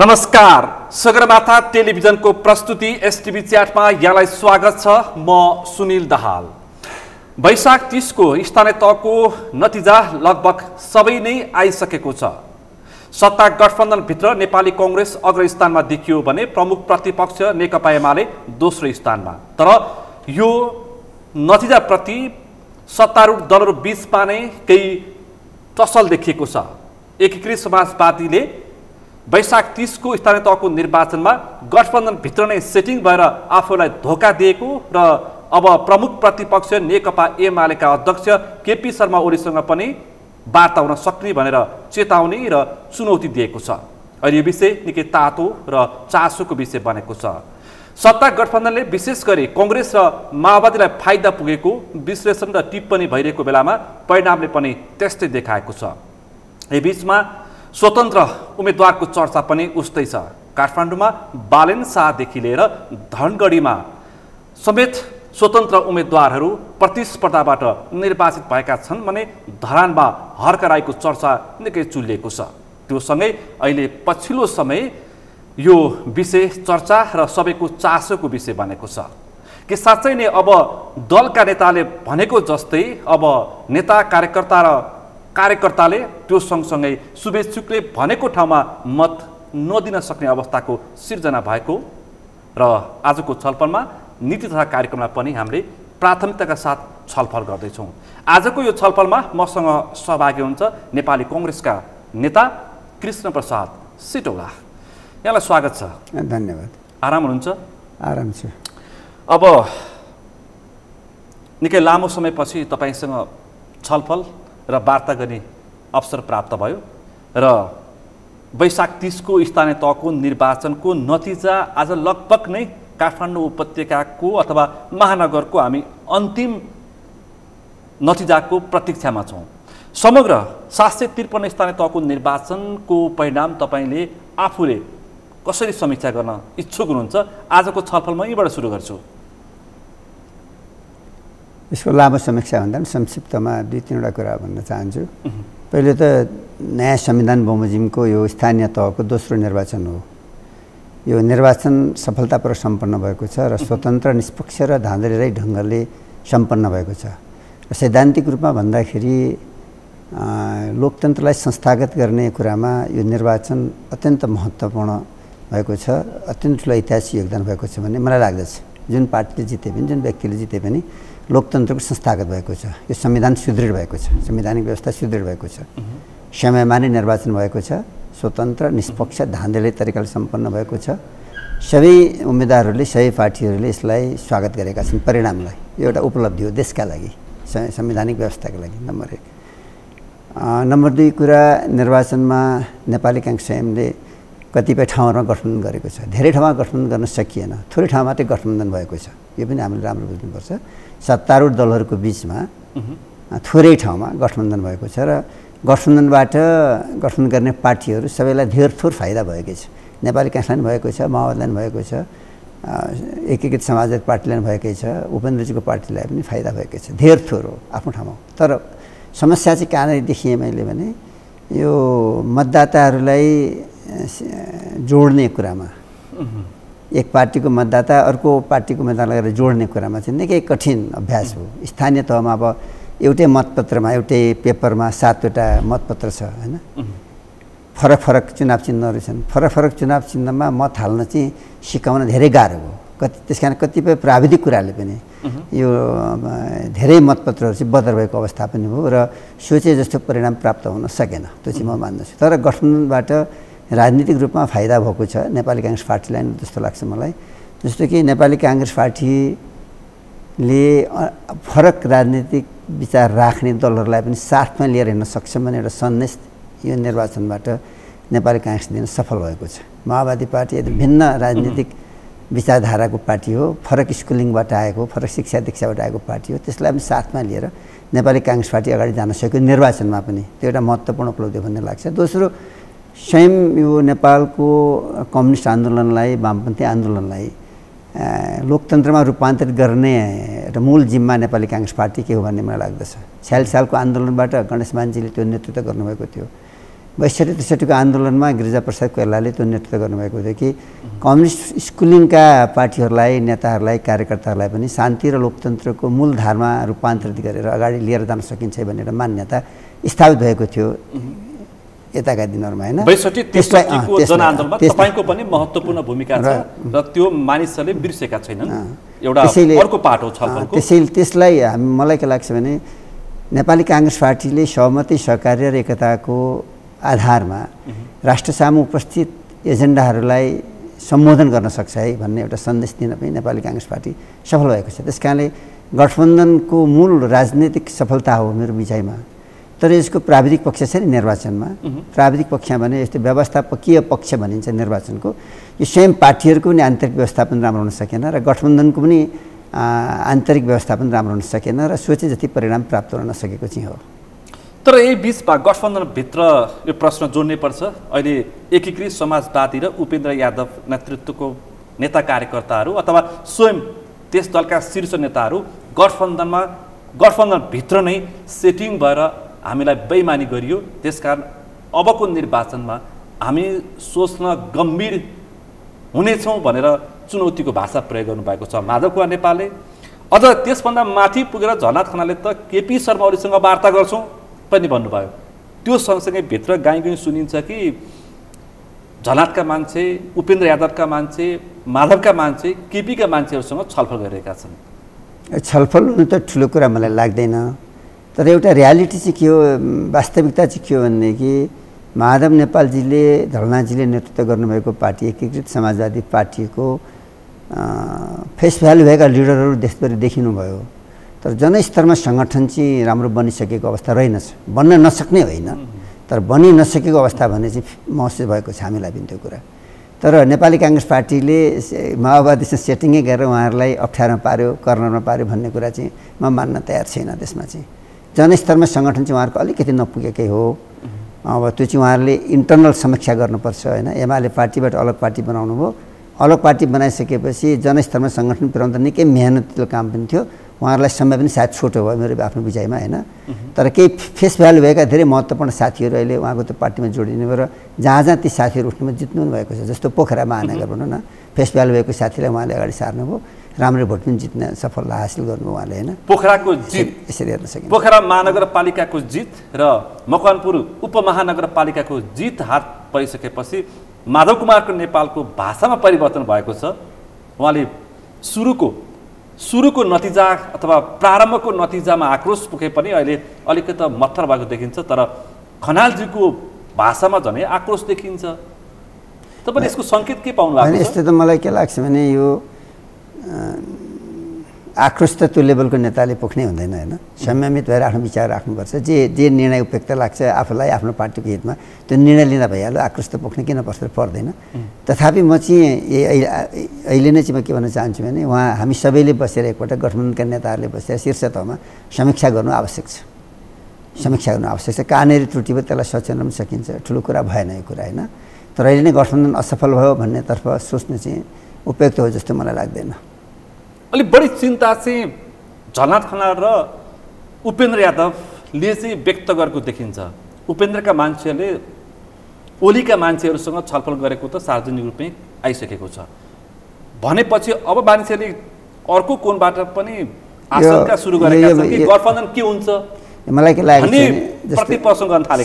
नमस्कार, सगरमाथा टेलिभिजनको प्रस्तुति एसटिभी च्याटमा यहाँलाई स्वागत छ। म सुनिल दाहाल। वैशाख 30 को स्थानीय तहको नतिजा लगभग सबै नै आइसकेको छ। सत्ता गठबन्धनभित्र नेपाली कांग्रेस अग्रस्थानमा देखियो भने प्रमुख प्रतिपक्ष नेकपा एमाले दोस्रो स्थानमा। तर यो नतिजाप्रति सत्तारूढ दलहरू बीचमा नै केही टसल देखिएको छ। एकीकृत समाजवादीले वैशाख 30 को स्थानीय तहको निर्वाचनमा गठबन्धनभित्र नै सेटिङ भएर आफूलाई धोका दिएको र अब प्रमुख प्रतिपक्ष नेकपा एमालेका अध्यक्ष केपी शर्मा ओलीसँग पनि वार्ता हुन सक्ने भनेर चेतावनी र चुनौती दिएको छ। अहिले यो विषय निकै तातो र चासोको विषय बनेको छ। सत्ता गठबन्धनले विशेष गरी कांग्रेस र माओवादीलाई फाइदा पुगेको विश्लेषण र टिप्पणी भइरहेको बेलामा परिणामले पनि त्यस्तै देखाएको छ। यही बीचमा स्वतन्त्र उम्मेदवारको चर्चा पनि उस्तै छ। काठमाडौँमा बालेन शाहदेखि लिएर धनगढीमा समेत स्वतन्त्र उम्मेदवारहरू प्रतिस्पर्धाबाट निर्वाचित भएका छन् भने धरानमा हर्क राईको चर्चा निकै चुलिएको छ। त्यो सँगै अहिले पछिल्लो समय यो विषय चर्चा र सबैको चासोको विषय बनेको छ कि साँच्चै नै अब दलका नेताले भनेको जस्तै अब नेता कार्यकर्ताले त्यो सँगसँगै शुभेच्छुकले भनेको ठाउँमा मत नदिन सक्ने अवस्थाको सिर्जना भएको र आजको छलफलमा नीति तथा कार्यक्रमलाई पनि हामीले प्राथमिकताका साथ छलफल गर्दैछौँ। आजको यो छलफलमा मसँग सहभागी हुन्छ नेपाली कांग्रेसका नेता कृष्ण प्रसाद सिटौला। यहाँलाई स्वागत छ। धन्यवाद। आराम हुनुहुन्छ? आराम छु। अब निकै लामो समयपछि तपाईँसँग छलफल र वार्ता गर्ने अवसर प्राप्त भयो र वैशाख 30 को स्थानीय तहको निर्वाचनको नतिजा आज लगभग नै काठमाडौँ उपत्यकाको अथवा महानगरको हामी अन्तिम नतिजाको प्रतीक्षामा छौँ। समग्र 753 स्थानीय तहको निर्वाचनको परिणाम तपाईँले आफूले कसरी समीक्षा गर्न इच्छुक हुनुहुन्छ? आजको छलफलमा यहीँबाट सुरु गर्छु। यसको लामो समीक्षा भन्दा पनि संक्षिप्तमा दुई तीनवटा कुरा भन्न चाहन्छु। पहिले त नयाँ संविधान बमोजिमको यो स्थानीय तहको दोस्रो निर्वाचन हो। यो निर्वाचन सफलतापूर्वक सम्पन्न भएको छ र स्वतन्त्र, निष्पक्ष र धाँधलीरहित ढङ्गले सम्पन्न भएको छ। र सैद्धान्तिक रूपमा भन्दाखेरि लोकतन्त्रलाई संस्थागत गर्ने कुरामा यो निर्वाचन अत्यन्त महत्त्वपूर्ण भएको छ। अत्यन्त ठुलो ऐतिहासिक योगदान भएको छ भन्ने मलाई लाग्दछ। जुन पार्टीले जिते पनि, जुन व्यक्तिले जिते पनि लोकतन्त्रको संस्थागत भएको छ। यो संविधान सुदृढ भएको छ, संवैधानिक व्यवस्था सुदृढ भएको छ, समयमा नै निर्वाचन भएको छ, स्वतन्त्र, निष्पक्ष, धाँधली तरिकाले सम्पन्न भएको छ। सबै उम्मेदवारहरूले, सबै पार्टीहरूले यसलाई स्वागत गरेका छन्। परिणामलाई यो एउटा उपलब्धि हो देशका लागि, संवैधानिक व्यवस्थाका लागि। नम्बर 1। नम्बर 2 कुरा, निर्वाचनमा नेपाली कांग्रेस स्वयंले कतिपय ठाउँहरूमा गठबन्धन गरेको छ। धेरै ठाउँमा गठबन्धन गर्न सकिएन, थोरै ठाउँमा मात्रै गठबन्धन भएको छ। यो पनि हामीले राम्रो बुझ्नुपर्छ। सत्तारूढ दलहरूको बिचमा थोरै ठाउँमा गठबन्धन भएको छ र गठबन्धन गर्ने पार्टीहरू सबैलाई धेरथोर फाइदा भएकै छ। नेपाली कांग्रेसलाई पनि भएको छ, माओवादीलाई पनि भएको छ, एकीकृत समाजवादी पार्टीलाई पनि भएकै छ, उपेन्द्रजीको पार्टीलाई पनि फाइदा भएकै छ। धेरथोर हो आफ्नो ठाउँमा। तर समस्या चाहिँ कहाँनिर देखिएँ मैले भने यो मतदाताहरूलाई जोड्ने कुरामा, एक पार्टीको मतदाता अर्को पार्टीको मतदाता लगेर जोड्ने कुरामा चाहिँ निकै कठिन अभ्यास हो। स्थानीय तहमा अब एउटै मतपत्रमा, एउटै पेपरमा 7वटा मतपत्र छ हैन। फरक फरक चुनाव चिन्हहरू छन्। फरक फरक चुनाव चिन्हमा मत हाल्न चाहिँ सिकाउन धेरै गाह्रो हो। त्यसकारण कतिपय प्राविधिक कुराले पनि यो धेरै मतपत्रहरू चाहिँ बदर भएको अवस्था पनि हो र सोचे जस्तो परिणाम प्राप्त हुन सकेन। त्यो चाहिँ म मान्दछु। तर गठबन्धनबाट राजनीतिक रूपमा फाइदा भएको छ नेपाली कांग्रेस पार्टीलाई जस्तो लाग्छ मलाई। जस्तो कि नेपाली कांग्रेस पार्टीले फरक राजनीतिक विचार राख्ने दलहरूलाई पनि साथमा लिएर हिँड्न सक्छौँ भन्ने एउटा सन्देश यो निर्वाचनबाट नेपाली कांग्रेस दिन सफल भएको छ। माओवादी पार्टी यदि भिन्न राजनीतिक विचारधाराको पार्टी हो, फरक स्कुलिङबाट आएको, फरक शिक्षा दीक्षाबाट आएको पार्टी हो, त्यसलाई पनि साथमा लिएर नेपाली कांग्रेस पार्टी अगाडि जान सक्यो निर्वाचनमा पनि। त्यो एउटा महत्त्वपूर्ण उपलब्धि भन्ने लाग्छ। दोस्रो, स्वयं यो नेपालको कम्युनिस्ट आन्दोलनलाई, वामपन्थी आन्दोलनलाई लोकतन्त्रमा रूपान्तरित गर्ने एउटा मूल जिम्मा नेपाली कांग्रेस पार्टी के हो भन्ने मलाई लाग्दछ। 46 सालको आन्दोलनबाट गणेश मानजीले त्यो नेतृत्व गर्नुभएको थियो। 62-63 आन्दोलनमा गिरिजाप्रसाद कोइरालाले त्यो नेतृत्व गर्नुभएको थियो कि कम्युनिस्ट स्कुलिङका पार्टीहरूलाई नेताहरूलाई कार्यकर्ताहरूलाई पनि शान्ति र लोकतन्त्रको मूलधारमा रूपान्तरित गरेर अगाडि लिएर जान सकिन्छ भनेर मान्यता स्थापित भएको थियो यताका दिनहरूमा हैन 62-63 को जनआन्दोलनमा तपाईको पनि महत्त्वपूर्ण भूमिका छ र त्यो मानिसहरूले बिर्सेका छैनन् एउटा अर्को पाटो छलफलको त्यसलाई मलाई के लाग्छ भने नेपाली कांग्रेस पार्टीले सहमति सहकार्य र एकताको आधारमा राष्ट्रसामु उपस्थित एजेन्डाहरूलाई सम्बोधन गर्न सक्छ है भन्ने एउटा सन्देश दिन पनि नेपाली कांग्रेस पार्टी सफल भएको छ। त्यसकारणले गठबन्धनको मूल राजनीतिक सफलता हो मेरो विचारमा। तर यसको प्राविधिक पक्ष छ नि निर्वाचनमा, प्राविधिक पक्षमा भने यस्तो व्यवस्थापकीय पक्ष भनिन्छ निर्वाचनको, यो स्वयं पार्टीहरूको पनि आन्तरिक व्यवस्थापन राम्रो हुन सकेन र गठबन्धनको पनि आन्तरिक व्यवस्थापन राम्रो हुन सकेन र सोचे जति परिणाम प्राप्त गर्न नसकेको चाहिँ हो। तर यही बिचमा गठबन्धनभित्र यो प्रश्न जोड्नै पर्छ। अहिले एकीकृत समाजवादी र उपेन्द्र यादव नेतृत्वको नेता कार्यकर्ताहरू अथवा स्वयं त्यस दलका शीर्ष नेताहरू गठबन्धनभित्र नै सेटिङ भएर हामीलाई बेइमानी गरियो, त्यसकारण अबको निर्वाचनमा हामी सोच्न गम्भीर हुनेछौँ भनेर चुनौतीको भाषा प्रयोग गर्नुभएको छ माधव कुमार नेपालले। अझ त्यसभन्दा माथि पुगेर झलनाथ खनालले त केपी शर्मा ओलीसँग वार्ता गर्छौँ पनि भन्नुभयो। त्यो सँगसँगै भित्र गाई सुनिन्छ कि झलनाथका मान्छे, उपेन्द्र यादवका मान्छे, माधवका मान्छे, केपीका मान्छेहरूसँग छलफल गरिरहेका छन्। छलफल हुनु त ठुलो कुरा मलाई लाग्दैन, तर एउटा रियालिटी चाहिँ के हो, वास्तविकता चाहिँ के हो भनेदेखि माधव नेपालजीले झलनाथजीले नेतृत्व गर्नुभएको पार्टी एकीकृत समाजवादी पार्टीको फेस भ्यालु भएका लिडरहरू देशभरि देखिनुभयो, तर जनस्तरमा सङ्गठन चाहिँ राम्रो बनिसकेको अवस्था रहेनछ। बन्न नसक्ने होइन, तर बनि नसकेको अवस्था भने चाहिँ महसुस भएको छ हामीलाई पनि त्यो कुरा। तर नेपाली कांग्रेस पार्टीले माओवादीसँग सेटिङै गरेर उहाँहरूलाई अप्ठ्यारोमा पार्यो, कर्नरमा पार्यो भन्ने कुरा चाहिँ म मान्न तयार छैन। त्यसमा चाहिँ जनस्तरमा सङ्गठन चाहिँ उहाँहरूको अलिकति नपुगेकै हो। अब त्यो चाहिँ उहाँहरूले इन्टरनल समीक्षा गर्नुपर्छ होइन। एमाले पार्टीबाट अलग पार्टी बनाउनु भयो, अलग पार्टी बनाइसकेपछि जनस्तरमा सङ्गठन पुर्याउनु त निकै मेहनतिलो काम पनि थियो, उहाँहरूलाई समय पनि सायद छोटो भयो मेरो आफ्नो विचारमा होइन। तर केही फेस भ्यालु भएका धेरै महत्त्वपूर्ण साथीहरू अहिले उहाँको त्यो पार्टीमा जोडिनु भयो र जहाँ जहाँ ती साथीहरू उठ्नुमा जित्नु भएको छ। जस्तो पोखरा महानगर भनौँ न, फेस भ्यालु भएको साथीलाई उहाँले अगाडि सार्नुभयो, राम्रो भोट पनि जित्न सफलता हासिल गर्नुभयो उहाँले होइन। पोखराको जित यसरी हेर्न सकिन्छ। पोखरा महानगरपालिकाको जित र मकवानपुर उपमहानगरपालिकाको जित हात परिसकेपछि माधव कुमारको नेपालको भाषामा परिवर्तन भएको छ। उहाँले सुरुको नतिजा अथवा प्रारम्भको नतिजामा आक्रोश पुगे पनि अहिले अलिकति मत्थर भएको देखिन्छ, तर खनालजीको भाषामा झनै आक्रोश देखिन्छ। तपाईले यसको सङ्केत के पाउनु भएको छ? यस्तो त मलाई के लाग्छ भने यो आक्रोश त त्यो लेभलको नेताले पोख्नै हुँदैन होइन। संयमित भएर आफ्नो विचार राख्नुपर्छ। जे निर्णय उपयुक्त लाग्छ आफूलाई आफ्नो पार्टीको हितमा त्यो निर्णय लिँदा भइहाल्यो। आक्रोश त पोख्ने किन पर्दैन। तथापि म चाहिँ अहिले नै चाहिँ म के भन्न चाहन्छु भने हामी सबैले बसेर एकपल्ट गठबन्धनका नेताहरूले बसेर शीर्ष तहमा समीक्षा गर्नु आवश्यक छ। समीक्षा गर्नु आवश्यक छ। कहाँनिर त्रुटि भयो त्यसलाई सच्याउन पनि सकिन्छ, ठुलो कुरा भएन यो कुरा होइन। तर अहिले नै गठबन्धन असफल भयो भन्नेतर्फ सोच्नु चाहिँ उपयुक्त हो जस्तो मलाई लाग्दैन। अलिक बढी चिन्ता चाहिँ झलनाथ खनाल र उपेन्द्र यादवले चाहिँ व्यक्त गरेको देखिन्छ। उपेन्द्रका मान्छेहरूले ओलीका मान्छेहरूसँग छलफल गरेको त सार्वजनिक रूपमै आइसकेको छ भनेपछि अब मान्छेले अर्को कोणबाट पनि आशंका सुरु गरेका छन् कि गठबन्धन के हुन्छ। मलाई के लाग्छ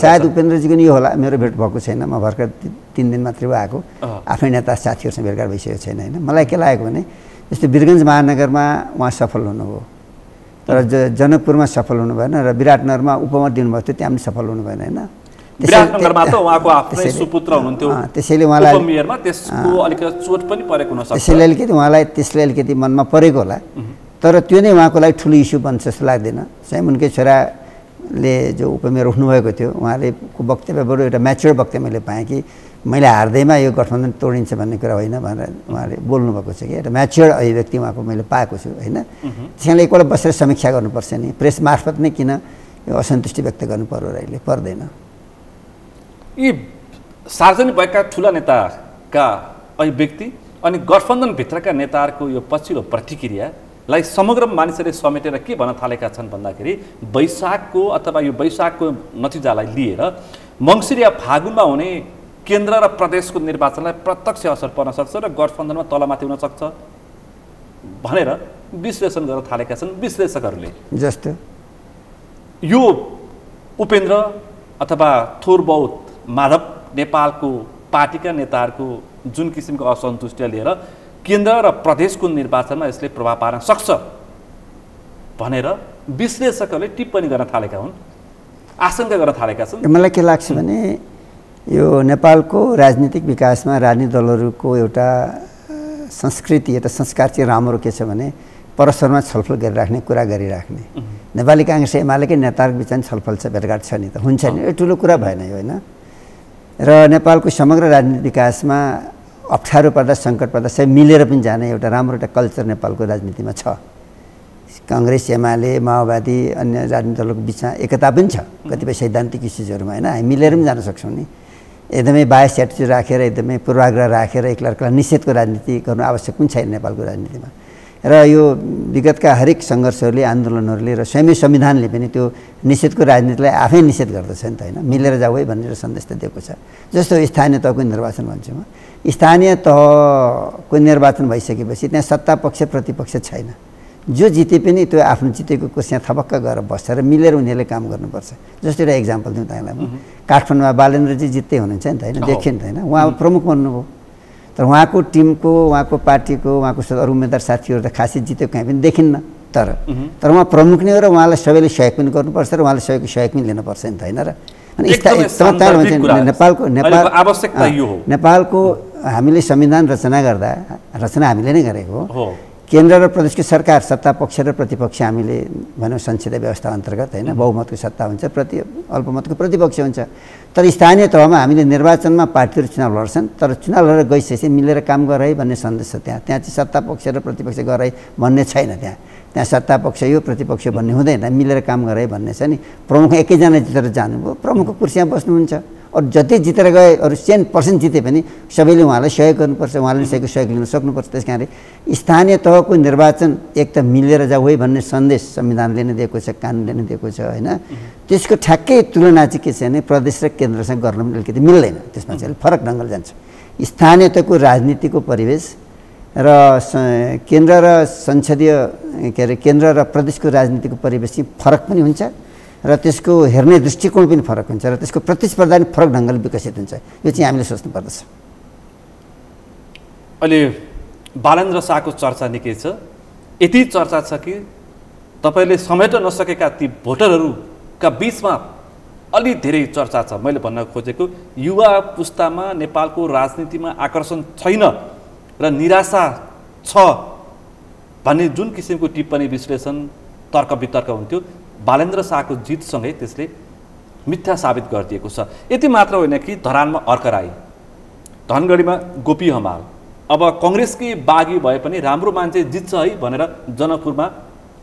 सायद उपेन्द्रजीको नि होला, मेरो भेट भएको छैन, म भर्खर 3 दिन मात्रै आएको, आफ्नै नेता साथीहरूसँग भेटघाट भइसकेको छैन होइन। मलाई के लागेको भने जस्तो वीरगञ्ज महानगरमा उहाँ सफल हुनुभयो, तर जनकपुरमा सफल हुनु भएन र विराटनगरमा उपमा दिनुभएको थियो, त्यहाँ पनि सफल हुनु भएन होइन। विराटनगरमा त उहाँको आफ्नै सुपुत्र हुनुहुन्थ्यो, त्यसैले उहाँलाई उपमेयरमा त्यसको अलिकति चोट पनि परेको हुन सक्छ। त्यसैले अलिकति मनमा परेको होला, तर त्यो नै उहाँको लागि ठुलो इस्यु बन्छ जस्तो लाग्दैन। स्वयं उनकै छोराले जो उपमेयर उठ्नुभएको थियो उहाँले वक्तव्यबाट एउटा म्याच्योर वक्तव्य मैले पाएँ कि मैले हार्दैमा यो गठबन्धन तोडिन्छ भन्ने कुरा होइन भनेर उहाँले बोल्नुभएको छ कि एउटा म्याच्योर अभिव्यक्ति उहाँको मैले पाएको छु होइन। त्यसैले एकपल्ट बसेर समीक्षा गर्नुपर्छ नि, प्रेस मार्फत नै किन यो असन्तुष्टि व्यक्त गर्नु पर्यो र अहिले पर्दैन। यी सार्वजनिक भएका ठुला नेताका अभिव्यक्ति अनि गठबन्धनभित्रका नेताहरूको यो पछिल्लो प्रतिक्रिया लाई समग्र मानिसहरूले समेटेर के भन्न थालेका छन् भन्दाखेरि वैशाखको अथवा यो वैशाखको नतिजालाई लिएर मङ्सिर या फागुनमा हुने केन्द्र र प्रदेशको निर्वाचनलाई प्रत्यक्ष असर पर्न सक्छ र गठबन्धनमा तलमाथि हुन सक्छ भनेर विश्लेषण गर्न थालेका छन् विश्लेषकहरूले। जस्तो यो उपेन्द्र अथवा थोरबहुत माधव नेपालको पार्टीका नेताहरूको जुन किसिमको असन्तुष्टि लिएर केन्द्र र प्रदेशको निर्वाचनमा यसले प्रभाव पार्न सक्छ भनेर विश्लेषकहरूले टिप्पणी गर्न थालेका हुन्, आशंका गर्न थालेका छन्। मलाई के लाग्छ भने यो नेपालको राजनीतिक विकासमा राजनीतिक दलहरूको एउटा संस्कृति एउटा संस्कार चाहिँ राम्रो के छ भने परस्परमा छलफल गरिराख्ने, कुरा गरिराख्ने। नेपाली काङ्ग्रेस एमालेकै नेताहरूको बिचमा छलफल छ, भेटघाट छ नि त, हुन्छ नि, यो ठुलो कुरा भएन यो होइन। र नेपालको समग्र राजनीतिक विकासमा अप्ठ्यारो पर्दा सङ्कट पर्दा सबै मिलेर पनि जाने एउटा राम्रो एउटा कल्चर नेपालको राजनीतिमा छ। काङ्ग्रेस एमाले माओवादी अन्य राजनीतिक दलको बिचमा एकता पनि छ कतिपय सैद्धान्तिक इस्युजहरूमा होइन, हामी मिलेर पनि जान सक्छौँ नि। एकदमै बायस एटिट्युड राखेर एकदमै पूर्वाग्रह राखेर एकअर्कालाई निषेधको राजनीति गर्नु आवश्यक पनि छैन नेपालको राजनीतिमा। र यो विगतका हरेक सङ्घर्षहरूले आन्दोलनहरूले र स्वयं संविधानले पनि त्यो निषेधको राजनीतिलाई आफै निषेध गर्दछ नि त होइन, मिलेर जाऊ है भनेर सन्देश त दिएको छ। जस्तो स्थानीय तहको निर्वाचन भन्छु म, स्थानीय तहको निर्वाचन भइसकेपछि त्यहाँ सत्ता पक्ष प्रतिपक्ष छैन, जो जिते पनि त्यो आफ्नो जितेको कुर्सिया थपक्क गएर बसेर मिलेर उनीहरूले काम गर्नुपर्छ। जस्तो एउटा इक्जाम्पल दिउँ तपाईँलाई म, काठमाडौँमा बालेन्द्रजी जित्दै हुनुहुन्छ नि त होइन, देखियो नि त होइन, उहाँ प्रमुख बन्नुभयो, तर उहाँको टिमको उहाँको पार्टीको उहाँको अरू उम्मेदवार साथीहरू त खासै जितेको कहीँ पनि देखिन्न। तर उहाँ प्रमुख नै हो र उहाँलाई सबैले सहयोग पनि गर्नुपर्छ र उहाँले सबैको सहयोग पनि लिनुपर्छ नि त होइन। र अनि नेपालको हामीले संविधान रचना गर्दा हामीले नै गरेको हो। केन्द्र र प्रदेशको सरकार सत्ता पक्ष र प्रतिपक्ष हामीले भनौँ संसदीय व्यवस्था अन्तर्गत होइन, बहुमतको सत्ता हुन्छ, अल्पमतको प्रतिपक्ष हुन्छ। तर स्थानीय तहमा हामीले निर्वाचनमा पार्टीहरू चुनाव लड्छन्, तर चुनाव लडेर गइसकेपछि मिलेर काम गर है भन्ने सन्देश छ त्यहाँ। त्यहाँ चाहिँ सत्ता पक्ष र प्रतिपक्ष गर है भन्ने छैन, त्यहाँ सत्ता पक्ष यो प्रतिपक्ष भन्ने हुँदैन, मिलेर काम गर है भन्ने छ नि। प्रमुख एकैजना जितेर जानुभयो, प्रमुखको कुर्सीमा बस्नुहुन्छ, अरू जति जितेर गए अरू 100% जिते पनि सबैले उहाँलाई सहयोग गर्नुपर्छ, उहाँले सबैको सहयोग लिन सक्नुपर्छ। त्यस कारणले स्थानीय तहको निर्वाचन एक त मिलेर जाऊ है भन्ने सन्देश संविधानले नै दिएको छ, कानुनले नै दिएको छ होइन। त्यसको ठ्याक्कै तुलना चाहिँ के छ भने प्रदेश र केन्द्रसँग गर्न पनि अलिकति मिल्दैन, त्यसमा चाहिँ फरक ढङ्गले जान्छ। स्थानीय तहको राजनीतिको परिवेश र केन्द्र र संसदीय के अरे केन्द्र र प्रदेशको राजनीतिको परिवेश चाहिँ फरक पनि हुन्छ र त्यसको हेर्ने दृष्टिकोण पनि फरक हुन्छ र त्यसको प्रतिस्पर्धा पनि फरक ढङ्गले विकसित हुन्छ। यो चाहिँ हामीले सोच्नु पर्दछ। अहिले बालेन्द्र शाहको चर्चा निकै छ, यति चर्चा छ कि तपाईँले समेट नसकेका ती भोटरहरूका बिचमा अलि धेरै चर्चा छ। मैले भन्न खोजेको युवा पुस्तामा नेपालको राजनीतिमा आकर्षण छैन र निराशा छ भन्ने जुन किसिमको टिप्पणी विश्लेषण तर्क वितर्क हुन्थ्यो, बालेन्द्र शाहको जितसँगै त्यसले मिथ्या साबित गरिदिएको छ। यति मात्र होइन कि धरानमा अर्कराई, धनगढीमा गोपी हमाल, अब कङ्ग्रेसकै बागी भए पनि राम्रो मान्छे जित्छ है भनेर जनकपुरमा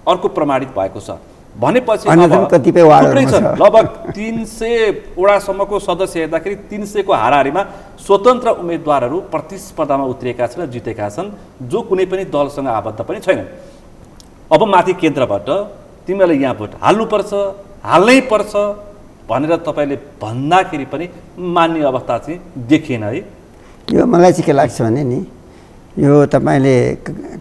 अर्को प्रमाणित भएको छ। भनेपछि लगभग 300 वडासम्मको सदस्य हेर्दाखेरि 300 को हाराहारीमा स्वतन्त्र उम्मेदवारहरू प्रतिस्पर्धामा उत्रिएका छन् र जितेका छन्, जो कुनै पनि दलसँग आबद्ध पनि छैनन्। अब माथि केन्द्रबाट तिमीहरूले यहाँ भोट हाल्नुपर्छ, हाल्नै पर्छ भनेर तपाईँले भन्दाखेरि पनि मान्ने अवस्था चाहिँ देखिएन है। यो मलाई चाहिँ के लाग्छ भने नि, यो तपाईँले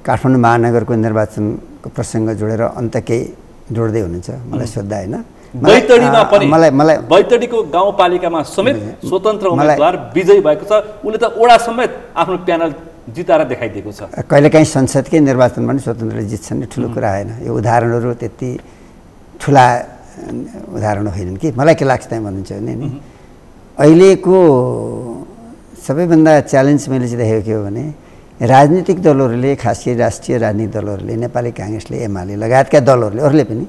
काठमाडौँ महानगरको निर्वाचनको प्रसङ्ग जोडेर अन्त केही जोड्दै हुनुहुन्छ मलाई सोद्धा होइन। बैतडीमा पनि मलाई बैतडीको गाउँपालिकामा समेत स्वतन्त्र उम्मेदवार विजयी भएको छ, उसले त ओडा समेत आफ्नो प्यानल जिताएर देखाइदिएको छ। कहिलेकाहीँ संसदकै निर्वाचनमा पनि स्वतन्त्रले जित्छन् नि, ठुलो कुरा होइन। यो उदाहरणहरू त्यति ठुला उदाहरण होइनन् कि। मलाई के लाग्छ त्यहाँ भन्नुहुन्छ भने नि, अहिलेको सबैभन्दा च्यालेन्ज मैले चाहिँ देखेको के हो भने राजनीतिक दलहरूले, खास गरी राष्ट्रिय राजनीतिक दलहरूले, नेपाली काङ्ग्रेसले, एमाले लगायतका दलहरूले, अरूले पनि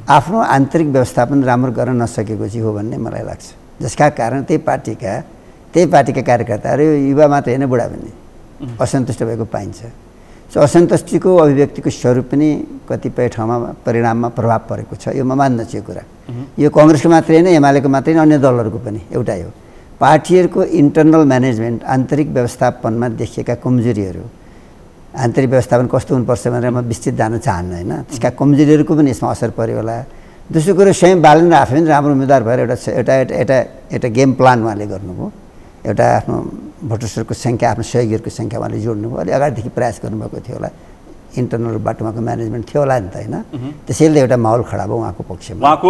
आफ्नो आन्तरिक व्यवस्थापन राम्रो गर्न नसकेको चाहिँ हो भन्ने मलाई लाग्छ। जसका कारण त्यही पार्टीका कार्यकर्ताहरू युवा मात्र होइन बुढा पनि असन्तुष्ट भएको पाइन्छ। सो असन्तुष्टिको अभिव्यक्तिको स्वरूप पनि कतिपय ठाउँमा परिणाममा प्रभाव परेको छ। यो म मान्दछु यो कुरा। यो कङ्ग्रेसको मात्रै होइन, एमालेको मात्रै होइन, अन्य दलहरूको पनि एउटै हो। पार्टीहरूको इन्टरनल म्यानेजमेन्ट, आन्तरिक व्यवस्थापनमा देखिएका कमजोरीहरू आन्तरिक व्यवस्थापन कस्तो हुनुपर्छ भनेर म विस्तृत जान चाहन्न होइन। त्यसका कमजोरीहरूको पनि यसमा असर पर्यो होला। दोस्रो कुरो स्वयं बालेन्द्र आफै पनि राम्रो उम्मेदवार भएर एउटा गेम प्लान उहाँले गर्नुभयो। एउटा आफ्नो भोटर्सहरूको सङ्ख्या आफ्नो सहयोगीहरूको सङ्ख्या उहाँले जोड्नुभयो। अलि अगाडिदेखि प्रयास गर्नुभएको थियो होला। इन्टरनल बाटोमाको म्यानेजमेन्ट थियो होला नि त होइन। त्यसैले एउटा माहौल खडा भयो उहाँको पक्षमा। उहाँको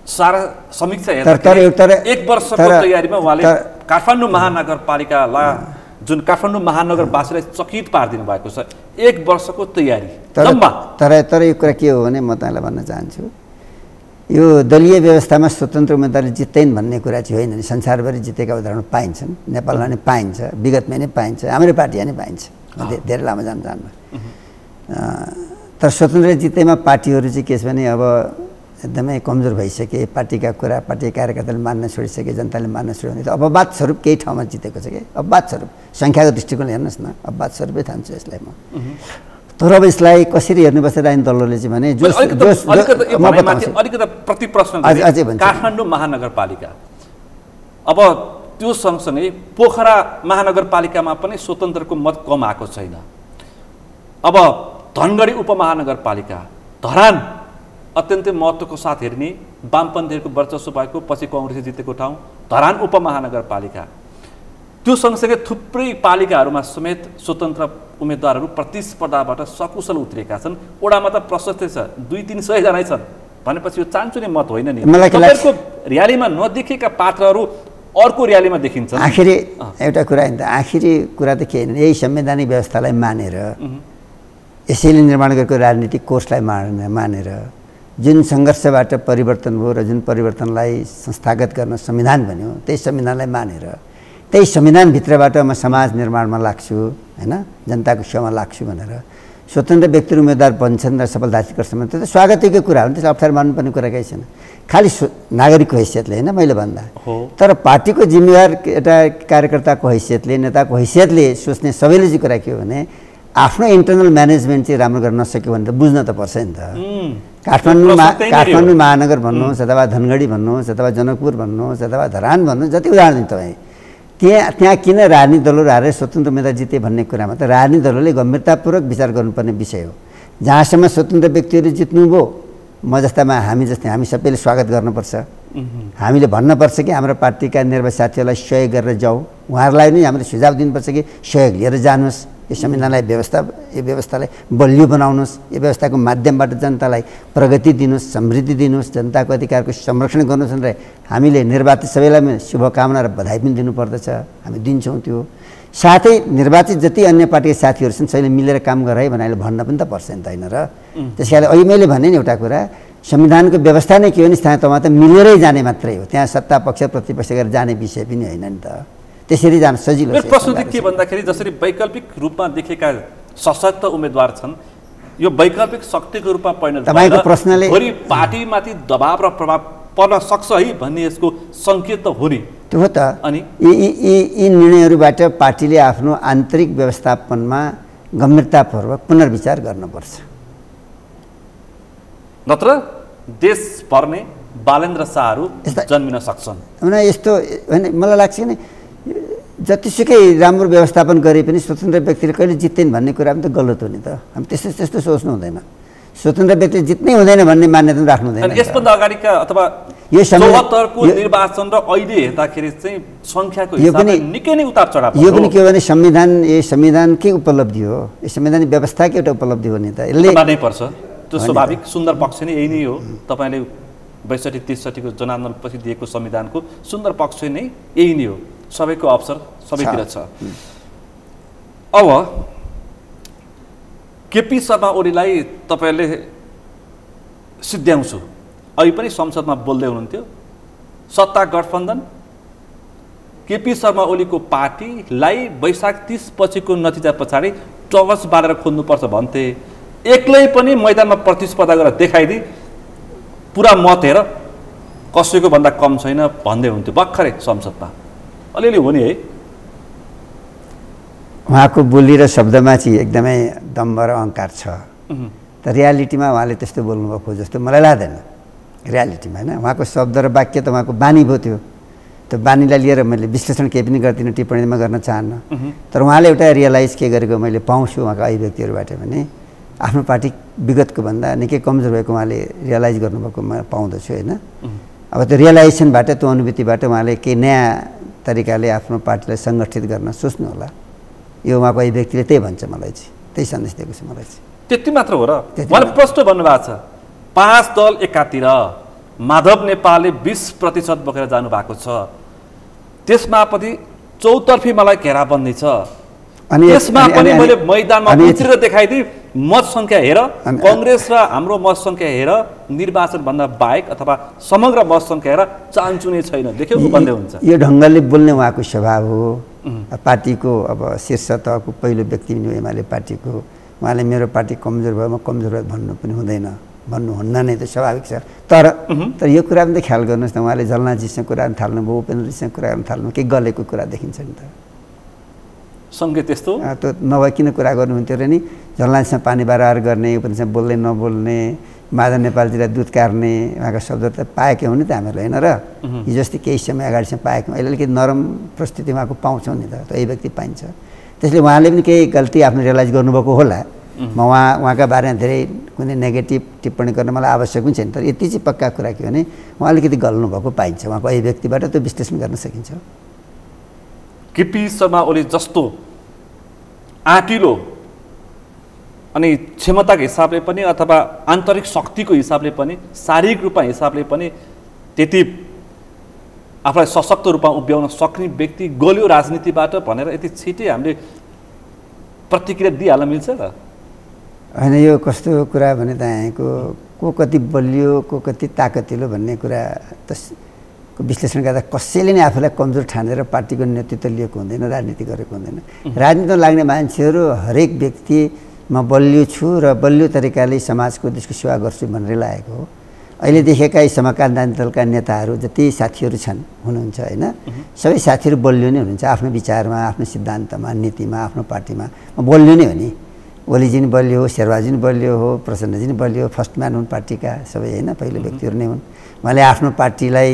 सारा समीक्षा हेर्दा 1 वर्षको तयारीमा उहाँले काठमाडौँ महानगरपालिकालाई जुन काठमाडौँ महानगरवासीलाई चकित पारिदिनु भएको छ 1 वर्षको तयारी। तर यो कुरा के हो भने म तपाईँलाई भन्न चाहन्छु, यो दलीय व्यवस्थामा स्वतन्त्र उम्मेदवारले जित्दैन भन्ने कुरा चाहिँ होइन नि। संसारभरि जितेका उदाहरण पाइन्छन्, नेपालमा नै पाइन्छ, विगतमै नै पाइन्छ, हाम्रो पार्टीमा नै पाइन्छ। धेरै लामो जान चाहन्न। तर स्वतन्त्र जितेमा पार्टीहरू चाहिँ के छ भने अब एकदमै कमजोर भइसके, पार्टीका कुरा पार्टी कार्यकर्ताले मान्न छोडिसके, जनताले मान्न छोड्यो भने त अपवाद स्वरूप केही ठाउँमा जितेको छ कि अपवाद स्वरूप संख्याको दृष्टिकोणले हेर्नुहोस् न, अपवाद स्वरूपै ठान्छु यसलाई म। तर अब यसलाई कसरी हेर्नुपर्छ राजनीतिक दलहरूले चाहिँ भने अलिकति प्रति प्रश्न काठमाडौँ महानगरपालिका अब त्यो सँगसँगै पोखरा महानगरपालिकामा पनि स्वतन्त्रको मत कम आएको छैन। अब धनगढी उपमहानगरपालिका, धरान अत्यन्तै महत्त्वको साथ हेर्ने वामपन्थीहरूको वर्चस्व भएको पछि कङ्ग्रेसले जितेको ठाउँ धरान उपमहानगरपालिका, त्यो सँगसँगै थुप्रै पालिकाहरूमा समेत स्वतन्त्र उम्मेदवारहरू प्रतिस्पर्धाबाट सकुशल उत्रिएका छन्। ओडामा त प्रशस्तै छ, 200-300 जना छन् भनेपछि यो चान्चुने मत होइन नि। तपाईँको र्यालीमा नदेखेका पात्रहरू अर्को र्यालीमा देखिन्छन्। आखिरी एउटा कुरा होइन त, आखिरी कुरा त के होइन, यही संवैधानिक व्यवस्थालाई मानेर यसैले निर्माण गरेको राजनीतिक कोर्सलाई मानेर जुन सङ्घर्षबाट परिवर्तन भयो र जुन परिवर्तनलाई संस्थागत गर्न संविधान बन्यो, त्यही संविधानलाई मानेर त्यही संविधानभित्रबाट म समाज निर्माणमा लाग्छु होइन, जनताको सेवामा लाग्छु भनेर स्वतन्त्र व्यक्ति उम्मेदवार बन्छन् र सफलता हासिल गर्छन् भने त्यो त स्वागतैको कुरा हो नि। त्यसलाई अप्ठ्यारो मान्नुपर्ने कुरा केही छैन। खालि नागरिकको हैसियतले होइन मैले भन्दा, तर पार्टीको जिम्मेवार एउटा कार्यकर्ताको हैसियतले, नेताको हैसियतले सोच्ने सबैले चाहिँ कुरा के हो भने आफ्नो इन्टरनल म्यानेजमेन्ट चाहिँ राम्रो गर्न नसक्यो भने त बुझ्न त पर्छ नि त। काठमाडौँ महानगर भन्नुहोस् अथवा धनगढी भन्नुहोस् अथवा जनकपुर भन्नुहोस् अथवा धरान भन्नुहोस्, जति उदाहरण दिनु तपाईँ, त्यहाँ किन राजनीतिक दलहरू हारेर स्वतन्त्र उम्मेदवार जिते भन्ने कुरामा त राजनीतिक दलहरूले गम्भीरतापूर्वक विचार गर्नुपर्ने विषय हो। जहाँसम्म स्वतन्त्र व्यक्तिहरू जित्नुभयो, म जस्तामा हामी सबैले स्वागत गर्नुपर्छ। हामीले भन्नुपर्छ कि हाम्रो पार्टीका निर्वाचित साथीहरूलाई सहयोग गरेर जाऊ, उहाँहरूलाई नै हामीले सुझाव दिनुपर्छ कि सहयोग लिएर जानुहोस्, यो संविधानलाई यो व्यवस्थालाई बलियो बनाउनुहोस्, यो व्यवस्थाको माध्यमबाट जनतालाई प्रगति दिनुहोस्, समृद्धि दिनुहोस्, जनताको अधिकारको संरक्षण गर्नुहोस् भनेर हामीले निर्वाचित सबैलाई शुभकामना र बधाई पनि दिनुपर्दछ। हामी दिन्छौँ त्यो। साथै निर्वाचित जति अन्य पार्टीका साथीहरू छन् सबैले मिलेर काम गर है भनेर भन्न पनि त पर्छ नि त होइन र। त्यस कारणले अहिले मैले भने नि एउटा कुरा, संविधानको व्यवस्था नै के हो नि, स्थानीय तहमा त मिलेरै जाने मात्रै हो, त्यहाँ सत्ता पक्ष प्रतिपक्ष गरेर जाने विषय पनि होइन नि त। त्यसरी जान सजिलो छ। प्रश्न चाहिँ के भन्दाखेरि जसरी वैकल्पिक रूपमा देखेका सशक्त उम्मेदवार छन्, यो वैकल्पिक शक्तिको रूपमा परिणत तपाईँको प्रश्नले भोलि पार्टीमाथि दबाव र प्रभाव पर्न सक्छ है भन्ने यसको सङ्केत त हो नि। त्यो हो त। अनि यी निर्णयहरूबाट पार्टीले आफ्नो आन्तरिक व्यवस्थापनमा गम्भीरतापूर्वक पुनर्विचार गर्नुपर्छ, नत्र देश पर्ने बालेन्द्र शाहहरू जन्मिन सक्छन्। यस्तो होइन, मलाई लाग्छ कि जतिसुकै राम्रो व्यवस्थापन गरे पनि स्वतन्त्र व्यक्तिले कहिले जित्दैन भन्ने कुरा पनि त गलत हो नि त। हामी त्यस्तो सोच्नु हुँदैन। स्वतन्त्र व्यक्ति जित्नै हुँदैन भन्ने मान्यता राख्नु हुँदैन। यसभन्दा अगाडिका अथवा यो 74को निर्वाचन र अहिले हेर्दाखेरि चाहिँ सङ्ख्याको हिसाबले निकै नै उतार चढाव। यो पनि के हो भने संविधानकै उपलब्धि हो, यो संवैधानिक व्यवस्थाकै एउटा उपलब्धि हो नि त। यसले मान्नै पर्छ, त्यो स्वाभाविक सुन्दर पक्ष नै यही नै हो। तपाईँले 62-63 को जनआन्दोलनपछि दिएको संविधानको सुन्दर पक्ष नै यही नै हो, सबैको अवसर सबैतिर छ। अब केपी शर्मा ओलीलाई तपाईँले सिद्ध्याउँछु, अहिले पनि संसदमा बोल्दै हुनुहुन्थ्यो, सत्ता गठबन्धन केपी शर्मा ओलीको पार्टीलाई वैशाख 30 पछिको नतिजा पछाडि टवर्स बालेर खोज्नुपर्छ भन्थे। एक्लै पनि मैदानमा प्रतिस्पर्धा गरेर देखाइदिए पुरा मत हेर कसैको भन्दा कम छैन भन्दै हुन्थ्यो भर्खरै संसदमा। अलिअलि हो नि है। उहाँको बोली र शब्दमा चाहिँ एकदमै दम्भ र अहङ्कार छ, तर रियालिटीमा उहाँले त्यस्तो बोल्नुभएको जस्तो मलाई लाग्दैन। रियालिटीमा होइन, उहाँको शब्द र वाक्य त उहाँको बानी भयो, त्यो त्यो बानीलाई लिएर मैले विश्लेषण केही पनि गर्दिनँ, टिप्पणी म गर्न चाहन्न। तर उहाँले एउटा रियलाइज के गरेको मैले पाउँछु उहाँका अभिव्यक्तिहरूबाट भने आफ्नो पार्टी विगतको भन्दा निकै कमजोर भएको उहाँले रियलाइज गर्नुभएको म पाउँदछु होइन। अब त्यो रियलाइजेसनबाट त्यो अनुभूतिबाट उहाँले केही नयाँ तरिकाले आफ्नो पार्टीलाई सङ्गठित गर्न सोच्नु होला, यो उहाँको अभिव्यक्तिले त्यही भन्छ मलाई चाहिँ, त्यही सन्देश दिएको छ मलाई चाहिँ। त्यति मात्र हो र? उहाँले प्रश्न भन्नुभएको छ 5 दल एकातिर माधव नेपालले 20% बोकेर जानुभएको छ, त्यसमा पनि चौतर्फी मलाई घेराबन्दी छ, त्यसमा पनि मैले मैदानमा उत्रेर देखाइदिएँ मत सङ्ख्या हेर, कङ्ग्रेस र हाम्रो मत सङ्ख्या हेर, निर्वाचनभन्दा बाहेक अथवा समग्र मत सङ्ख्या हेर चान्चु नै छैन, देख्यौ भन्दै हुन्छ। यो ढङ्गले बोल्ने उहाँको स्वभाव हो। पार्टीको अब शीर्ष तहको पहिलो व्यक्ति पनि हो एमाले पार्टीको, उहाँले मेरो पार्टी कमजोर भयो म कमजोर भयो भन्नु पनि हुँदैन, भन्नुहुन्न नै, त स्वाभाविक छ। तर यो कुरा पनि त ख्याल गर्नुहोस् न, उहाँले झलनाथजीसँग कुरा गर्न थाल्नुभयो, उपेन्द्रजीसँग कुरा गर्न थाल्नु, केही गलेको कुरा देखिन्छ नि त। सङ्केत त्यस्तो त्यो नभए किन कुरा गर्नुहुन्थ्यो र नि, झलनाथजीसँग पानी बार गर्ने, उपेन्द्रसँग बोल्ने नबोल्ने, माधव नेपालजीलाई दुध कार्ने, उहाँका शब्दहरू त पाएकै हो नि त हामीहरूले होइन र। हिजो अस्ति केही समय अगाडिसम्म पाएका अहिले अलिकति नरम प्रस्तुति उहाँको पाउँछौँ नि त, त्यो अभिव्यक्ति पाइन्छ। त्यसले उहाँले पनि केही गल्ती आफ्नो रियलाइज गर्नुभएको होला। म उहाँका बारेमा धेरै कुनै नेगेटिभ टिप्पणी गर्न मलाई आवश्यक पनि छैन, तर यति चाहिँ पक्का कुरा के भने उहाँ अलिकति गल्नुभएको पाइन्छ, उहाँको अभिव्यक्तिबाट त्यो विश्लेषण गर्न सकिन्छ। केपी शर्मा ओली जस्तो आँटिलो अनि क्षमताको हिसाबले पनि अथवा आन्तरिक शक्तिको हिसाबले पनि शारीरिक रूपमा हिसाबले पनि त्यति आफूलाई सशक्त रूपमा उभ्याउन सक्ने व्यक्ति गल्यो राजनीतिबाट भनेर यति छिटै हामीले प्रतिक्रिया दिइहाल्न मिल्छ र? होइन, यो कस्तो कुरा भने त यहाँको को कति बलियो को कति ताकतिलो भन्ने कुरा त विश्लेषण गर्दा कसैले नै आफूलाई कमजोर ठानेर पार्टीको नेतृत्व लिएको हुँदैन, राजनीति गरेको हुँदैन। राजनीतिमा लाग्ने मान्छेहरू हरेक व्यक्ति म बलियो छु र बलियो तरिकाले समाजको देशको सेवा गर्छु भनेर लागेको हो। अहिले देखेका यी समकालीन दलका नेताहरू जति साथीहरू छन् हुनुहुन्छ होइन, सबै साथीहरू बलियो नै हुनुहुन्छ, आफ्नो विचारमा, आफ्नो सिद्धान्तमा, नीतिमा, आफ्नो पार्टीमा बलियो नै हो नि। ओलीजी नि बलियो हो, शेरबहादुर नि बलियो हो, प्रचण्डजी नि बलियो, फर्स्ट म्यान हुन् पार्टीका सबै होइन, पहिलो व्यक्तिहरू नै हुन्। उहाँले आफ्नो पार्टीलाई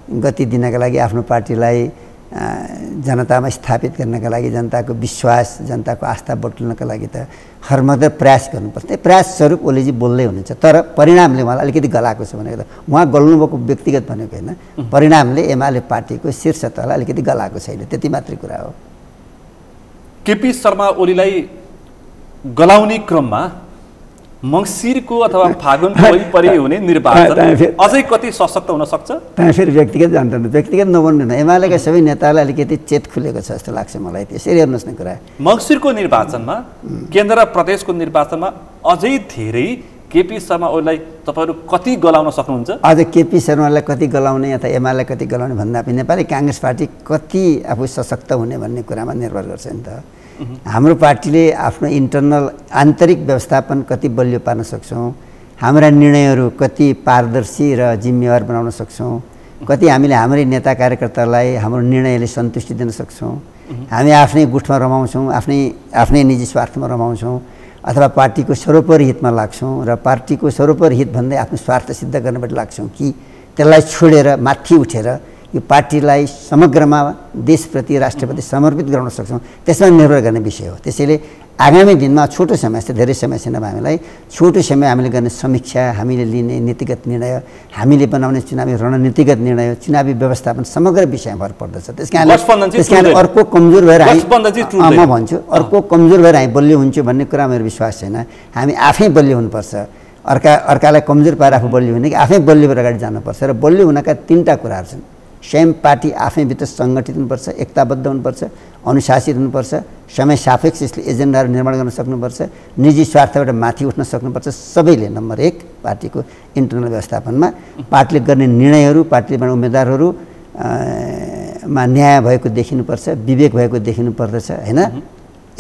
गति दिनका लागि, आफ्नो पार्टीलाई जनतामा स्थापित गर्नका लागि, जनताको विश्वास, जनताको आस्था बटुल्नका लागि त हरमदर प्रयास गर्नुपर्छ। त्यही प्रयास स्वरूप ओलीजी बोल्दै हुनुहुन्छ, तर परिणामले उहाँलाई अलिकति गलाएको छ भनेको त उहाँ गल्नुभएको व्यक्तिगत भनेको होइन, परिणामले एमाले पार्टीको शीर्ष तहलाई अलिकति गलाएको छैन, त्यति मात्रै कुरा हो। केपी शर्मा ओलीलाई गलाउने क्रममा मङ्सिरको अथवा फागुनको वरिपरि हुने निर्वाचन अझै कति सशक्त हुन सक्छ? त्यहाँ फेरि व्यक्तिगत जान्दैन, व्यक्तिगत नबन्नु न, एमालेका सबै नेतालाई अलिकति चेत खुलेको छ जस्तो लाग्छ मलाई। त्यसरी हेर्नुहोस् न कुरा, मङ्सिरको निर्वाचनमा, केन्द्र र प्रदेशको निर्वाचनमा अझै धेरै केपी शर्मा ओलीलाई तपाईँहरू कति गलाउन सक्नुहुन्छ? अझ केपी शर्मालाई कति गलाउने अथवा एमाले कति गलाउने भन्दा पनि नेपाली काङ्ग्रेस पार्टी कति आफू सशक्त हुने भन्ने कुरामा निर्भर गर्छ नि त। हाम्रो पार्टीले आफ्नो इन्टरनल आन्तरिक व्यवस्थापन कति बलियो पार्न सक्छौँ, हाम्रा निर्णयहरू कति पारदर्शी र जिम्मेवार बनाउन सक्छौँ, कति हामीले हाम्रै नेता कार्यकर्तालाई हाम्रो निर्णयले सन्तुष्टि दिन सक्छौँ, हामी आफ्नै गुठमा रमाउँछौँ, आफ्नै निजी स्वार्थमा रमाउँछौँ अथवा पार्टीको सर्वोपरि हितमा लाग्छौँ र पार्टीको सर्वोपरि हित भन्दै आफ्नो स्वार्थ सिद्ध गर्नबाट लाग्छौँ कि त्यसलाई छोडेर माथि उठेर यो पार्टीलाई समग्रमा देशप्रति राष्ट्रप्रति समर्पित गराउन सक्छौँ, त्यसमा निर्भर गर्ने विषय हो। त्यसैले आगामी दिनमा छोटो समय छ, धेरै समय छैन, हामीलाई छोटो समय हामीले गर्ने समीक्षा, हामीले लिने नीतिगत निर्णय, हामीले बनाउने चुनावी रणनीतिगत निर्णय, चुनावी व्यवस्थापन समग्र विषयमा भर पर्दछ। त्यसकारण अर्को कमजोर भएर म भन्छु अर्को कमजोर भएर हामी बलियो हुन्छु भन्ने कुरा मेरो विश्वास छैन। हामी आफै बलियो हुनुपर्छ, अर्कालाई कमजोर पाएर आफू बलियो हुने कि आफै बलियो भएर अगाडि जानुपर्छ। र बलियो हुनका तीनवटा कुराहरू छन्। स्वयं पार्टी आफैभित्र सङ्गठित हुनुपर्छ, एकताबद्ध हुनुपर्छ, अनुशासित हुनुपर्छ, समय सापेक्ष यसले एजेन्डाहरू निर्माण गर्न सक्नुपर्छ, निजी स्वार्थबाट माथि उठ्न सक्नुपर्छ। सबैले नम्बर 1 पार्टीको इन्टरनल व्यवस्थापनमा पार्टीले गर्ने निर्णयहरू, पार्टीले बनाउने उम्मेदवारहरू मा न्याय भएको देखिनुपर्छ, विवेक भएको देखिनु पर्दछ होइन,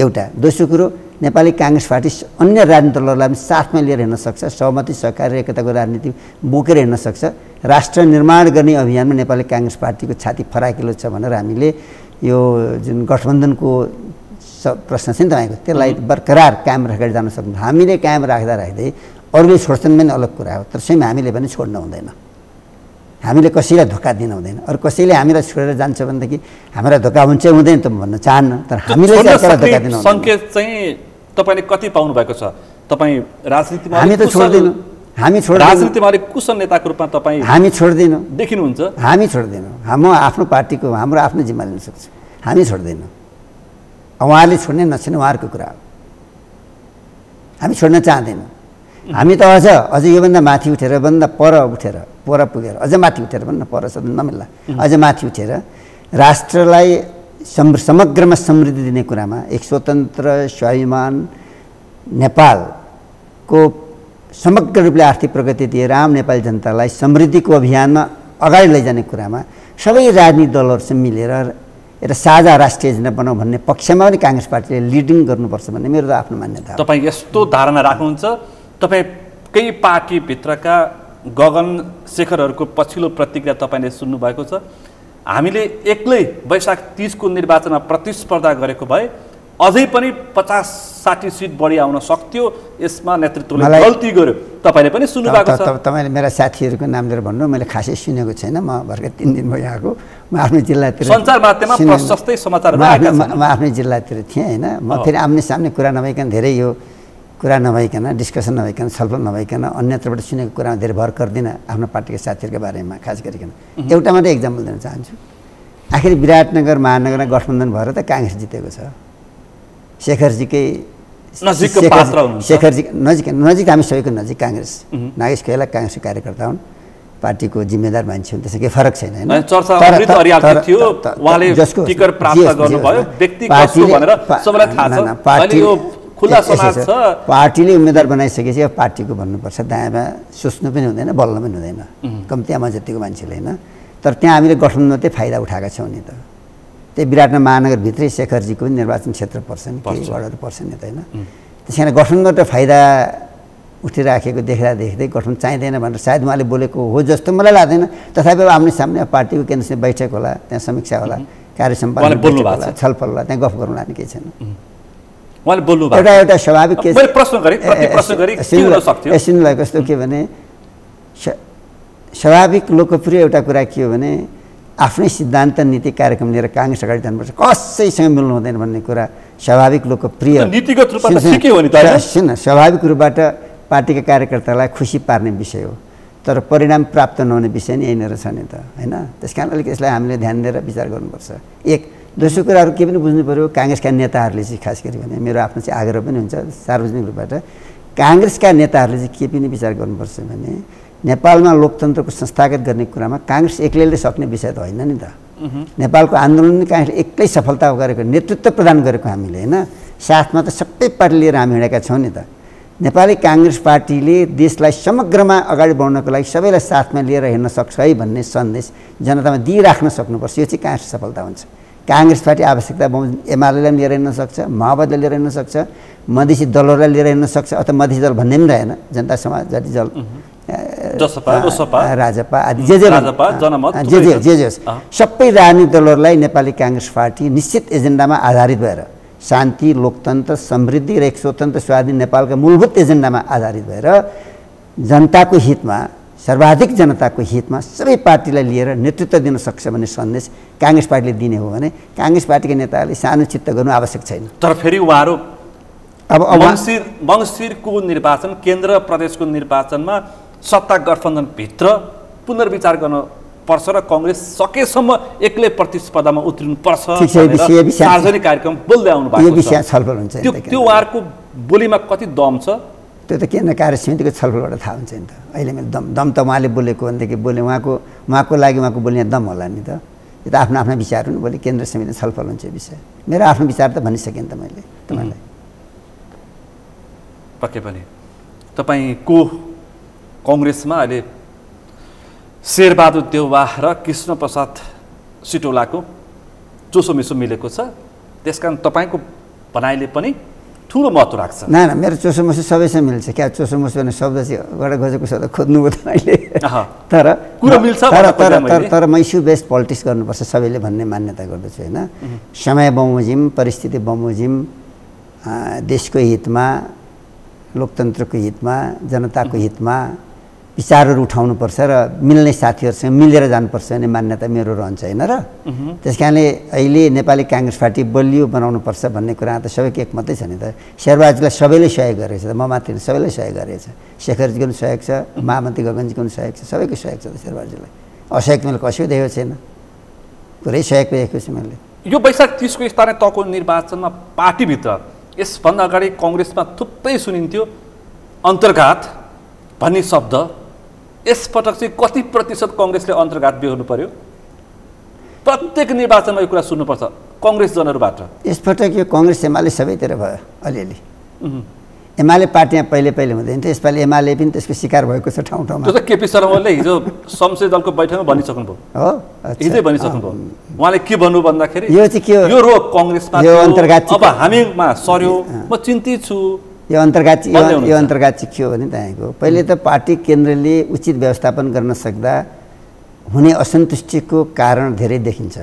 एउटा। दोस्रो कुरो, नेपाली काङ्ग्रेस पार्टी अन्य राजनीतिक दलहरूलाई पनि साथमा लिएर हिँड्न सक्छ, सहमति सहकार्य एकताको राजनीति बोकेर हिँड्न सक्छ। राष्ट्र निर्माण गर्ने अभियानमा नेपाली काङ्ग्रेस पार्टीको छाती फराकिलो छ भनेर हामीले यो जुन गठबन्धनको प्रश्न छ नि तपाईँको, त्यसलाई बरकरार कायम राखेर जान सक्छौँ। हामीले कायम राख्दै अरूले छोड्छन् पनि अलग कुरा हो, तर स्वयं हामीले पनि छोड्न हुँदैन। हामीले कसैलाई धोका दिन हुँदैन। अरू कसैले हामीलाई छोडेर जान्छ भनेदेखि हामीलाई धोका हुन्छ हुँदैन त भन्न चाहन्न, तर हामीले चाहिँ धोका दिन सङ्केत चाहिँ तपाईँले कति पाउनु भएको छ? तपाईँ राजनीतिमा हामी त छोड्दैनौँ, हामी छोड्दैनौँ, राजनीतिमा अलिक कुशल नेताको रूपमा तपाईँ हामी छोड्दैनौँ, देखिनुहुन्छ? हामी छोड्दैनौँ, म आफ्नो पार्टीको हाम्रो आफ्नो जिम्मा लिन सक्छु, हामी छोड्दैनौँ। उहाँले छोड्ने नछोड्ने उहाँहरूको कुरा हो, हामी छोड्न चाहँदैनौँ। हामी त अझ योभन्दा माथि उठेर भन्दा पर पुगेर अझ माथि उठेर भन्न पर शब्द नमिल्ला, अझ माथि उठेर राष्ट्रलाई समग्रमा समृद्धि दिने कुरामा एक स्वतन्त्र स्वाभिमान नेपालको समग्र रूपले आर्थिक प्रगति दिएर आम नेपाली जनतालाई समृद्धिको अभियानमा अगाडि लैजाने कुरामा सबै राजनीतिक दलहरूसँग मिलेर एउटा साझा राष्ट्रिय एजेन्डा बनाऊ भन्ने पक्षमा पनि काङ्ग्रेस पार्टीले लिडिङ गर्नुपर्छ भन्ने मेरो त आफ्नो मान्यता हो। तपाईँ यस्तो धारणा राख्नुहुन्छ? तपाईँ केही पार्टीभित्रका गगन शेखरहरूको पछिल्लो प्रतिक्रिया तपाईँले सुन्नुभएको छ? हामीले एक्लै वैशाख 30 को निर्वाचनमा प्रतिस्पर्धा गरेको भए अझै पनि 50-60 सिट बढी आउन सक्थ्यो, यसमा नेतृत्वले गल्ती गर्यो, तपाईँले पनि सुन्नुभएको छ? तपाईँले मेरा साथीहरूको नाम लिएर भन्नु, मैले खासै सुनेको छैन, म भर्खर 3 दिन भयो आएको, म आफ्नै जिल्लातिर सञ्चार माध्यममा प्रशस्तै समाचारहरू आएका छन्, म आफ्नै जिल्लातिर थिएँ होइन, म फेरि आम्ने सामने कुरा नभइकन धेरै यो कुरा नभइकन डिस्कसन नभइकन छलफल नभइकन अन्यत्रबाट सुनेको कुरामा धेरै भर गर्दिनँ आफ्नो पार्टीका साथीहरूको बारेमा खास गरिकन। एउटा मात्रै इक्जाम्पल दिन चाहन्छु, आखिर विराटनगर महानगरमा गठबन्धन भएर त काङ्ग्रेस जितेको छ, शेखरजीकै नजिकको पात्र हुनुहुन्छ, शेखरजी नजिक हामी सबैको नजिक काङ्ग्रेस, नागेश कोइराला काङ्ग्रेसको कार्यकर्ता हुन्, पार्टीको जिम्मेदार मान्छे हुन्, त्यसमा केही फरक छैन होइन। चर्चा अमृत अर्यालको थियो, उहाँले टिकट प्राप्त गर्नुभयो, व्यक्ति कसो भनेर सबैलाई थाहा छ, अहिले यो खुला समाज छ, पार्टीले उम्मेदवार बनाइसकेपछि अब पार्टीको भन्नुपर्छ, दायाँमा सोच्नु पनि हुँदैन बोल्नु पनि हुँदैन, कम्तीमा जतिको मान्छेले होइन। तर त्यहाँ हामीले गठबन्धनमा चाहिँ फाइदा उठाएका छौँ नि त, त्यही विराटनगर महानगरभित्रै शेखरजीको पनि निर्वाचन क्षेत्र पर्छ नि, केही वार्डहरू पर्छ नि त होइन। त्यस कारण गठबन्धनबाट फाइदा उठिराखेको देख्दै गठबन्धन चाहिँदैन भनेर सायद उहाँले बोलेको हो जस्तो मलाई लाग्दैन। तथापि अब आम्ने सामने पार्टीको केन्द्र बैठक होला, त्यहाँ समीक्षा होला, कार्य सम्पादन होला, छलफल होला, त्यहाँ गफ गर्नु लाग्ने केही छैन। उहाँले बोल्नु एउटा स्वाभाविक के सुन्नुभएको जस्तो के भने स्वाभाविक लोकप्रिय एउटा कुरा के हो भने आफ्नै सिद्धान्त नीति कार्यक्रम लिएर काङ्ग्रेस अगाडि जानुपर्छ, कसैसँग मिल्नु हुँदैन भन्ने कुरा स्वाभाविक लोकप्रिय नीतिगत रूपमा सिक्यो नि त, स्वाभाविक रूपबाट पार्टीका कार्यकर्तालाई खुसी पार्ने विषय हो, तर परिणाम प्राप्त नहुने विषय नै यहीँनिर छ नि त होइन। त्यस कारण अलिक यसलाई हामीले ध्यान दिएर विचार गर्नुपर्छ। एक दोस्रो कुराहरू के पनि बुझ्नु पऱ्यो, काङ्ग्रेसका नेताहरूले चाहिँ खास गरी भने मेरो आफ्नो चाहिँ आग्रह पनि हुन्छ सार्वजनिक रूपबाट, काङ्ग्रेसका नेताहरूले चाहिँ के पनि विचार गर्नुपर्छ भने नेपालमा लोकतन्त्रको संस्थागत गर्ने कुरामा काङ्ग्रेस एक्लैले सक्ने विषय त होइन नि त। नेपालको आन्दोलन काङ्ग्रेसले एक्लै सफलता गरेको, नेतृत्व प्रदान गरेको हामीले होइन, साथमा त सबै पार्टी लिएर हामी हिँडेका छौँ नि त। नेपाली काङ्ग्रेस पार्टीले देशलाई समग्रमा अगाडि बढ्नको लागि सबैलाई साथमा लिएर हिँड्न सक्छ है भन्ने सन्देश जनतामा दिइराख्न सक्नुपर्छ, यो चाहिँ काङ्ग्रेस सफलता हुन्छ। काङ्ग्रेस पार्टी आवश्यकता एमालेलाई लिएर हिँड्न सक्छ, माओवादीलाई लिएर हिँड्न सक्छ, मधेसी दलहरूलाई लिएर हिँड्न सक्छ, अथवा मधेसी दल भन्ने पनि रहेन, जनता समाज जाति दल राजपा आदि जे होस् सबै राजनीतिक दलहरूलाई नेपाली काङ्ग्रेस पार्टी निश्चित एजेन्डामा आधारित भएर शान्ति, लोकतन्त्र, समृद्धि र एक स्वतन्त्र स्वाधीन नेपालका मूलभूत एजेन्डामा आधारित भएर जनताको हितमा, सर्वाधिक जनताको हितमा सबै पार्टीलाई लिएर नेतृत्व दिन सक्छ भन्ने सन्देश काङ्ग्रेस पार्टीले दिने हो भने काङ्ग्रेस पार्टीका नेताहरूले सानो चित्त गर्नु आवश्यक छैन। तर फेरि उहाँहरू अब मङ्सिरको निर्वाचन, केन्द्र प्रदेशको निर्वाचनमा सत्ता गठबन्धनभित्र पुनर्विचार गर्न पर्छ र काङ्ग्रेस सकेसम्म एक्लै प्रतिस्पर्धामा उत्रिनुपर्छ भनेर सार्वजनिक कार्यक्रम बोल्दै आउनु भएको छ। छलफल हुन्छ त्यो उहाँहरूको बोलीमा कति दम छ त्यो त केन्द्र कार्य समितिको छलफलबाट थाहा हुन्छ नि त। अहिले मैले दम त उहाँले बोलेको भनेदेखि उहाँको लागि उहाँको बोली दम होला नि त, यो त आफ्नो आफ्ना विचार हुन्, भोलि केन्द्र समिति छलफल हुन्छ यो विषय। मेरो आफ्नो विचार त भनिसकेँ नि त मैले तपाईँलाई। पक्कै पनि तपाईँको कङ्ग्रेसमा अहिले शेरबहादुर देउवा र कृष्णप्रसाद सिटौलाको चोसोमिसो मिलेको छ, त्यसकारण तपाईँको भनाइले पनि ठुलो महत्त्व राख्छ। ना मेरो चोसोमसो सबैसँग मिल्छ, क्या चोसोमसो भन्ने शब्द चाहिँ गडा खोजेको शब्द खोज्नु हो अहिले, तर कुरो मिल्छ। तर म इस्यु बेस्ड पोलिटिक्स गर्नुपर्छ सबैले भन्ने मान्यता गर्दछु होइन। समय बमोजिम, परिस्थिति बमोजिम, देशको हितमा, लोकतन्त्रको हितमा, जनताको हितमा विचारहरू उठाउनुपर्छ र मिल्ने साथीहरूसँग मिलेर जानुपर्छ भन्ने मान्यता मेरो रहन्छ होइन र त्यस कारणले अहिले नेपाली काङ्ग्रेस पार्टी बलियो बनाउनुपर्छ भन्ने कुरा त सबैको एकमतै छ नि त। शेरबहादुरलाई सबैले सहयोग गरेको छ, म मात्रै सबैले सहयोग गरेको छ, शेखरजीको पनि सहयोग छ, महामन्त्री गगनजीको पनि सहयोग छ, सबैको सहयोग छ शेरबहादुरलाई। असहयोग मैले कसैको देखेको छैन, पुरै सहयोग देखेको छु मैले। यो वैशाख 30 को स्थानीय तहको निर्वाचनमा पार्टीभित्र यसभन्दा अगाडि कङ्ग्रेसमा थुप्रै सुनिन्थ्यो अन्तर्घात भन्ने शब्द, यसपटक चाहिँ कति प्रतिशत कङ्ग्रेसले अन्तर्घात बेहोर्नु पर्यो? प्रत्येक निर्वाचनमा यो कुरा सुन्नुपर्छ कङ्ग्रेसजनहरूबाट। यसपटक यो कङ्ग्रेस एमाले सबैतिर भयो अलिअलि। एमाले पार्टीमा पहिले हुँदैन थियो, यसपालि एमाले पनि त्यसको शिकार भएको छ ठाउँ ठाउँमा। त्यो त केपी शर्मा ओलीले हिजो संसदीय दलको बैठकमा भनिसक्नुभयो हो, हिजै भनिसक्नुभयो। उहाँले के भन्नु भन्दाखेरि यो चाहिँ के हो, यो रोग कङ्ग्रेसमा यो अन्तर्घात अब हामीमा सर्यो, म चिन्तित छु। यो अन्तर्घात चाहिँ के हो भने तपाईँको पहिले त पार्टी केन्द्रले उचित व्यवस्थापन गर्न सक्दा हुने असन्तुष्टिको कारण धेरै देखिन्छ।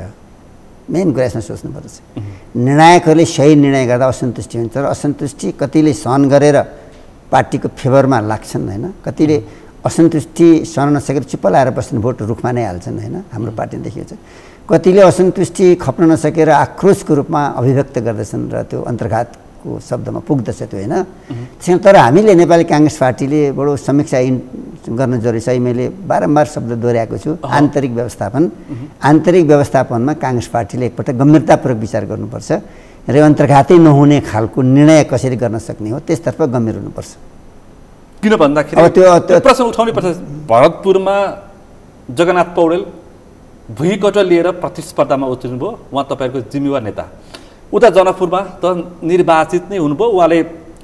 मेन कुरा यसमा सोच्नुपर्छ, निर्णायकहरूले सही निर्णय गर्दा असन्तुष्टि हुन्छ र असन्तुष्टि कतिले सहन गरेर पार्टीको फेभरमा लाग्छन् होइन, कतिले असन्तुष्टि सहन नसकेर चुप्प लाएर बस्ने भोट रुखमा नै हाल्छन् होइन, हाम्रो पार्टीमा देखिएको छ। कतिले असन्तुष्टि खप्न नसकेर आक्रोशको रूपमा अभिव्यक्त गर्दछन् र त्यो अन्तर्घातको शब्दमा पुग्दछ त्यो होइन। तर हामीले नेपाली काङ्ग्रेस पार्टीले बडो समीक्षा गर्न जरुरी छ। मैले बारम्बार शब्द दोहोऱ्याएको छु, आन्तरिक व्यवस्थापन। आन्तरिक व्यवस्थापनमा काङ्ग्रेस पार्टीले एकपल्ट गम्भीरतापूर्वक विचार गर्नुपर्छ र अन्तर्घातै नहुने खालको निर्णय कसरी गर्न सक्ने हो त्यसतर्फ गम्भीर हुनुपर्छ। किन भन्दाखेरि त्यो प्रश्न उठाउनै पर्छ। भरतपुरमा जगन्नाथ पौडेल भुइँकट लिएर प्रतिस्पर्धामा उत्रिनु भयो, उहाँ तपाईँहरूको जिम्मेवार नेता। उता जनकपुरमा त निर्वाचित नै हुनुभयो, उहाँले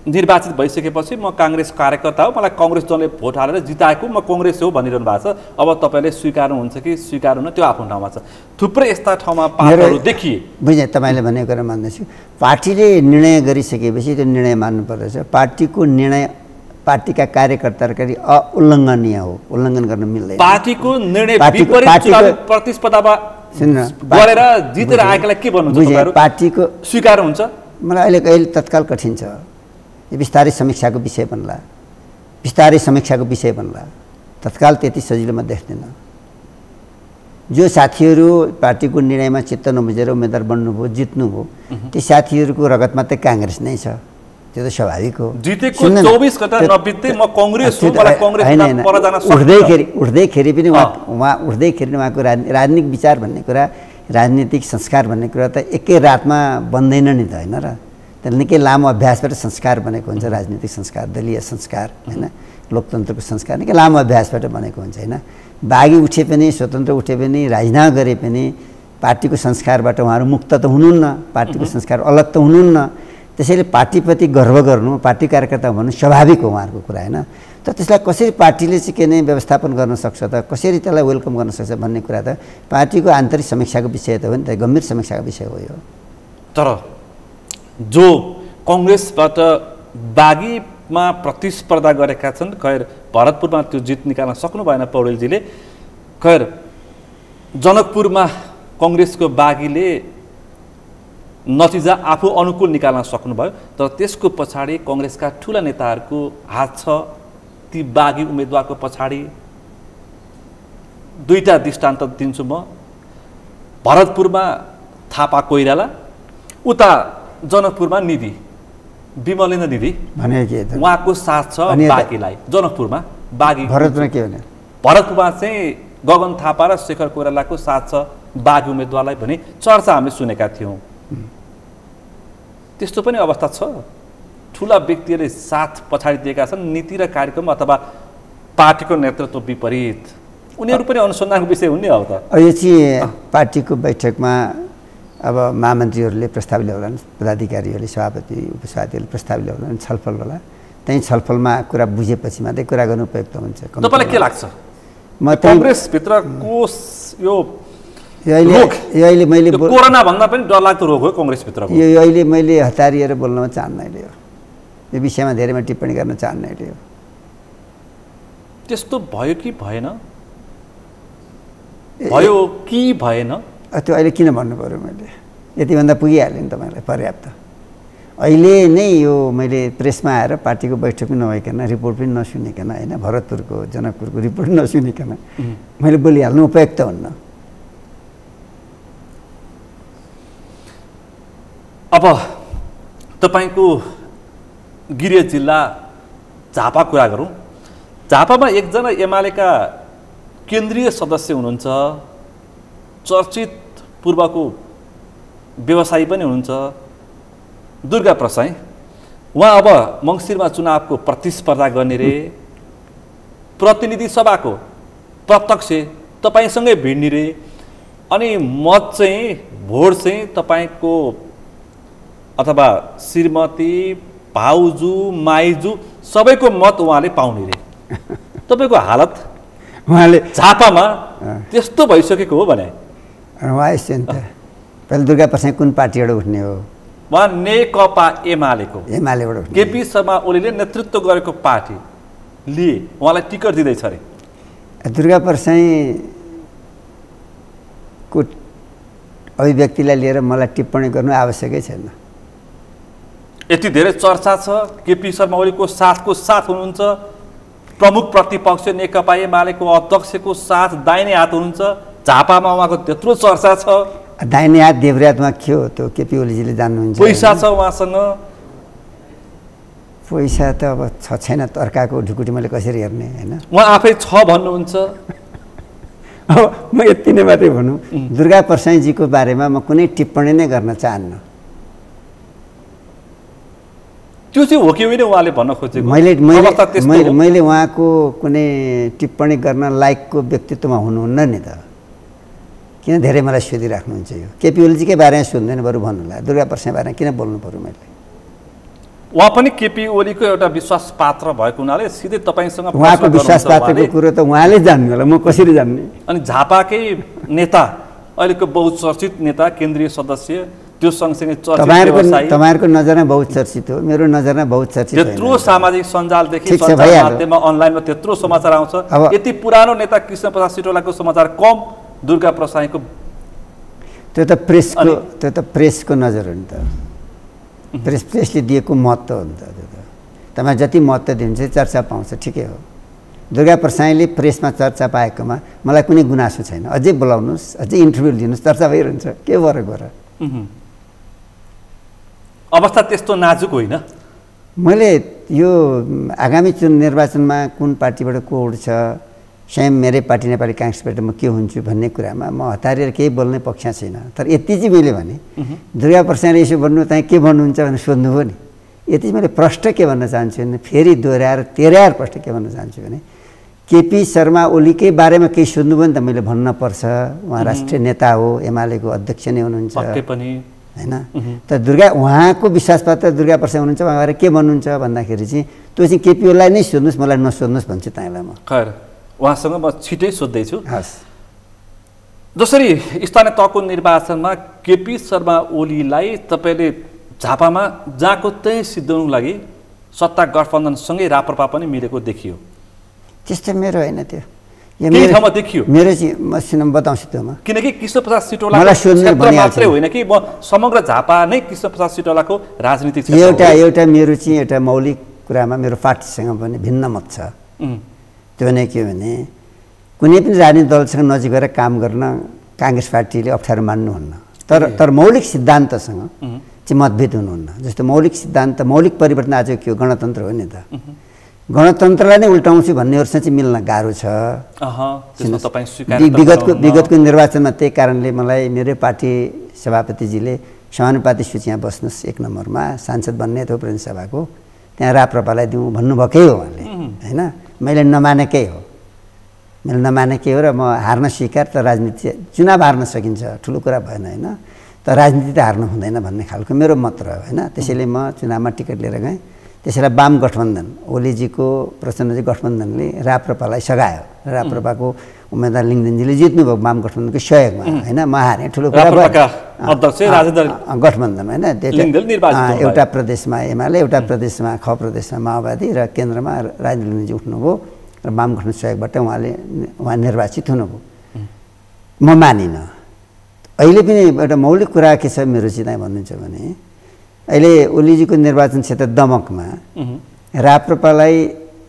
निर्वाचित भइसकेपछि म काङ्ग्रेस कार्यकर्ता हो, मलाई कङ्ग्रेस दलले भोट हालेर जिताएको, म कङ्ग्रेस हो भनिरहनु भएको छ। अब तपाईँले स्वीकार्नुहुन्छ कि स्वीकार्नुहुन्न त्यो आफ्नो ठाउँमा छ। थुप्रै यस्ता ठाउँमा पार्टीहरू देखिए। बुझेँ, तपाईँले भनेको कुरा मान्दैछु। पार्टीले निर्णय गरिसकेपछि त्यो निर्णय मान्नुपर्दछ। पार्टीको निर्णय पार्टीका कार्यकर्ताहरू अउल्लङ्घनीय हो, उल्लङ्घन गर्न मिल्दैन। पार्टीको निर्णय विपरीत प्रतिस्पर्धामा गरेर जितेर आएकालाई के भन्नुहुन्छ? पार्टीको स्वीकार हुन्छ? मलाई अहिले तत्काल कठिन छ। यो बिस्तारै समीक्षाको विषय बन्ला, बिस्तारै समीक्षाको विषय बन्ला, तत्काल त्यति सजिलो म देख्दैन। जो साथीहरू पार्टीको निर्णयमा चित्त नबुझेर उम्मेदवार बन्नुभयो, जित्नुभयो, ती साथीहरूको रगतमा त काङ्ग्रेस नै छ, त्यो त स्वाभाविक हो। जितेको 24 घण्टा नबित्दै म कङ्ग्रेस हो, मलाई कङ्ग्रेसमा पर जान सक्छ। उठ्दैखेरि पनि उहाँको राजनीतिक विचार भन्ने कुरा, राजनीतिक संस्कार भन्ने कुरा त एकै रातमा बन्दैन नि त होइन र। तर निकै लामो अभ्यासबाट संस्कार बनेको हुन्छ, राजनीतिक संस्कार, दलीय संस्कार होइन, लोकतन्त्रको संस्कार निकै लामो अभ्यासबाट बनेको हुन्छ होइन। बागी उठे पनि, स्वतन्त्र उठे पनि, राजनीति गरे पनि पार्टीको संस्कारबाट उहाँहरू मुक्त त हुनुहुन्न, पार्टीको संस्कार अलग त हुनुहुन्न। त्यसैले पार्टीप्रति गर्व गर्नु, पार्टी कार्यकर्ता भन्नु स्वाभाविक हो उहाँहरूको कुरा होइन। तर त्यसलाई कसरी पार्टीले चाहिँ के नै व्यवस्थापन गर्न सक्छ त, कसरी त्यसलाई वेलकम गर्न सक्छ भन्ने कुरा त पार्टीको आन्तरिक समीक्षाको विषय त हो नि त, गम्भीर समीक्षाको विषय हो यो। तर जो कङ्ग्रेसबाट बागीमा प्रतिस्पर्धा गरेका छन्, खैर भरतपुरमा त्यो जित निकाल्न सक्नु भएन पौडेलजीले, खैर जनकपुरमा कङ्ग्रेसको बागीले नतिजा आफू अनुकूल निकाल्न सक्नुभयो। तर त्यसको पछाडि कङ्ग्रेसका ठुला नेताहरूको हात छ। ती बागी उम्मेदवारको पछाडि दुईटा दृष्टान्त दिन्छु म। भरतपुरमा थापा कोइराला, उता जनकपुरमा निधि, विमलेन्द्र निधि, उहाँको साथ छ बागीलाई। जनकपुरमा बागी, भरतपुरमा के भने भरतपुरमा चाहिँ गगन थापा र शेखर कोइरालाको साथ छ बागी उम्मेदवारलाई भने चर्चा हामीले सुनेका थियौँ। त्यस्तो पनि अवस्था छ। ठुला व्यक्तिहरूले साथ पछाडि दिएका छन्, नीति र कार्यक्रम अथवा पार्टीको नेतृत्व विपरीत। उनीहरू पनि अनुसन्धानको विषय हुने हो त। यो चाहिँ पार्टीको बैठकमा अब महामन्त्रीहरूले प्रस्ताव ल्याउलान्, पदाधिकारीहरूले, सभापति उपसभापतिहरूले प्रस्ताव ल्याउलान्, छलफल होला। त्यही छलफलमा कुरा बुझेपछि मात्रै कुरा गर्नु उपयुक्त हुन्छ। तपाईँलाई के लाग्छ म कङ्ग्रेसभित्रको यो अहिले मैले कोरोना भन्दा पनि डरलाग्दो रोग हो कङ्ग्रेसभित्रको? यो अहिले मैले हतारिएर बोल्नमा चाहन्न अहिले हो, यो विषयमा धेरैमा टिप्पणी गर्न चाहन्न अहिले हो। त्यस्तो भयो कि भएन? भयो कि भएन? त्यो अहिले किन भन्नु पऱ्यो? मैले यतिभन्दा पुगिहालेँ नि तपाईँलाई पर्याप्त। अहिले नै यो मैले प्रेसमा आएर पार्टीको बैठक पनि नभइकन रिपोर्ट पनि नसुनिकन होइन भरतपुरको जनकपुरको रिपोर्ट नसुनिकन मैले बोलिहाल्नु उपयुक्त हुन्न। अब तपाईँको गृह जिल्ला झापा कुरा गरौँ। झापामा एकजना एमालेका केन्द्रीय सदस्य हुनुहुन्छ, चर्चित पूर्वको व्यवसायी पनि हुनुहुन्छ, दुर्गा प्रसाई। उहाँ अब मङ्सिरमा चुनावको प्रतिस्पर्धा गर्ने रे, प्रतिनिधि सभाको प्रत्यक्ष तपाईँसँगै भिड्ने रे, अनि मत चाहिँ भोट चाहिँ तपाईँको अथवा श्रीमती भाउजू माइजू सबैको मत उहाँले पाउने रे। तपाईँको हालत उहाँले झापामा त्यस्तो भइसकेको हो भने उहाँ यस्तो नि त पहिला दुर्गा प्रसाई कुन पार्टीबाट उठ्ने हो? उहाँ नेकपा एमालेको एमालेबाट उठ्ने। केपी शर्मा ओलीले नेतृत्व गरेको पार्टीले उहाँलाई टिकट दिँदैछ अरे। दुर्गा प्रसाईको अभिव्यक्तिलाई लिएर मलाई टिप्पणी गर्नु आवश्यकै छैन। यति धेरै चर्चा छ, केपी शर्मा ओलीको साथको साथ हुनुहुन्छ, प्रमुख प्रतिपक्ष नेकपा एमालेको अध्यक्षको साथ दाहिने हात हुनुहुन्छ, झापामा उहाँको त्यत्रो चर्चा छ। दाहिने हात देब्रे हातमा के हो त्यो केपी ओलीजीले जान्नुहुन्छ? पैसा छ उहाँसँग। पैसा त अब छैन, अर्काको ढुकुटी मैले कसरी हेर्ने होइन? उहाँ आफै छ भन्नुहुन्छ। अब म यति नै मात्रै भनौँ, दुर्गा प्रसाईजीको बारेमा म कुनै टिप्पणी नै गर्न चाहन्न। त्यो चाहिँ हो कि होइन उहाँले भन्न खोजेको? मैले उहाँको कुनै टिप्पणी गर्न लायकको व्यक्तित्वमा हुनुहुन्न नि त। किन धेरै मलाई सोधिराख्नुहुन्छ? यो केपी ओलीजीकै बारेमा सुन्दैन बरु भन्नुला, दुर्गा प्रसाई बारेमा किन बोल्नु पऱ्यो मैले? उहाँ पनि केपी ओलीको एउटा विश्वास पात्र भएको हुनाले सिधै तपाईँसँग उहाँको विश्वास पात्रको कुरो त उहाँले जान्नु होला, म कसरी जान्ने? अनि झापाकै नेता, अहिलेको बहुचर्चित नेता, केन्द्रीय सदस्य, त्यो सँगसँगै तपाईँहरूको नजरमा बहुचर्चित हो, मेरो नजरमा बहुचर्चित होइन। त्यत्रो सामाजिक सञ्जालदेखि सञ्चार माध्यममा अनलाइनमा त्यत्रो समाचार आउँछ। यति पुरानो नेता कृष्णप्रसाद सिटौलाको समाचार कम, दुर्गा प्रसाईको त्यो त प्रेसको नजर हो नि त। प्रेसले दिएको महत्त्व हो नि त। त्यो त तपाईँ जति महत्त्व दिनुहुन्छ चर्चा पाउँछ, ठिकै हो। दुर्गा प्रसाईले प्रेसमा चर्चा पाएकोमा मलाई कुनै गुनासो छैन। अझै बोलाउनुहोस्, अझै इन्टरभ्यू लिनुहोस्, चर्चा भइरहन्छ, के फरक गर। अवस्था त्यस्तो नाजुक होइन। मैले यो आगामी निर्वाचनमा कुन पार्टीबाट को उठ्छ, स्वयं मेरै पार्टी नेपाली काङ्ग्रेसबाट म के हुन्छु भन्ने कुरामा म हतारेर केही बोल्ने पक्ष छैन। तर यति चाहिँ मैले भने दुर्गा प्रसाईले यसो भन्नु तपाईँ के भन्नुहुन्छ भनेर सोध्नुभयो नि, यति मैले प्रश्न के भन्न चाहन्छु भने, फेरि दोहोऱ्याएर तेह्राएर प्रश्न के भन्न चाहन्छु भने, केपी शर्मा ओलीकै बारेमा केही सोध्नुभयो नि त मैले भन्न पर्छ। उहाँ राष्ट्रिय नेता हो, एमालेको अध्यक्ष नै हुनुहुन्छ होइन। त उहाँको विश्वासपात्र दुर्गा प्रसाई हुनुहुन्छ, उहाँबाट के भन्नुहुन्छ भन्दाखेरि चाहिँ त्यो चाहिँ केपी ओलीलाई नै सोध्नुहोस्, मलाई नसोध्नुहोस् भन्छु तपाईँलाई म। खैर, उहाँसँग म छिटै सोध्दैछु। हस्, जसरी स्थानीय तहको निर्वाचनमा केपी शर्मा ओलीलाई तपाईँले झापामा जहाँको त्यहीँ सिद्धाउनुको लागि सत्ता गठबन्धनसँगै राप्रपा पनि मिलेको देखियो। त्यस्तो मेरो होइन, त्यो केही ठाउँमा देखियो। मेरो चाहिँ म सिनेमा बताउँछु त्योमा, किनकि कृष्णप्रसाद सिटौलाको मात्रै होइन कि म समग्र झापा नै कृष्णप्रसाद सिटौलाको राजनीति छ। एउटा मेरो चाहिँ एउटा मौलिक कुरामा मेरो पार्टीसँग पनि भिन्न मत छ। त्यो नै के भने कुनै पनि राजनीतिक दलसँग नजिक गएर काम गर्न काङ्ग्रेस पार्टीले अप्ठ्यारो मान्नुहुन्न। तर मौलिक सिद्धान्तसँग चाहिँ मतभेद हुनुहुन्न। जस्तो मौलिक सिद्धान्त, मौलिक परिवर्तन आज के हो? गणतन्त्र हो नि त। गणतन्त्रलाई नै उल्टाउँछु भन्नेहरूसँग चाहिँ मिल्न गाह्रो छ। विगतको निर्वाचनमा त्यही कारणले मलाई मेरै पार्टी सभापतिजीले समानुपातिक सूचीमा बस्नुहोस् 1 नम्बरमा, सांसद बन्ने थियो प्रतिनिधिसभाको, त्यहाँ राप्रपालाई दिउँ भन्नुभएकै हो उहाँले होइन। मैले नमानेकै हो, र म हार्न स्वीकार। त राजनीति चुनाव हार्न सकिन्छ, ठुलो कुरा भएन होइन। तर राजनीति त हार्नु हुँदैन भन्ने खालको मेरो मत रह्यो होइन। त्यसैले म चुनावमा टिकट लिएर गएँ। त्यसैलाई वाम गठबन्धन, ओलीजीको प्रचण्डजी गठबन्धनले राप्रपालाई सघायो। राप्रपाको उम्मेदवार लिङ्गदेनजीले जित्नुभयो वाम गठबन्धनको सहयोगमा होइन। म हारेँ, ठुलो कुरा गठबन्धन होइन। एउटा प्रदेशमा एमाले, एउटा प्रदेशमा प्रदेशमा माओवादी र केन्द्रमा राजेन्द्र लिङ्गदेनजी उठ्नुभयो र वाम गठबन्धन सहयोगबाट उहाँ निर्वाचित हुनुभयो। म मानिनँ। अहिले पनि एउटा मौलिक कुरा के छ मेरो चाहिँ भन्नुहुन्छ भने, अहिले ओलीजीको निर्वाचन क्षेत्र दमकमा राप्रपालाई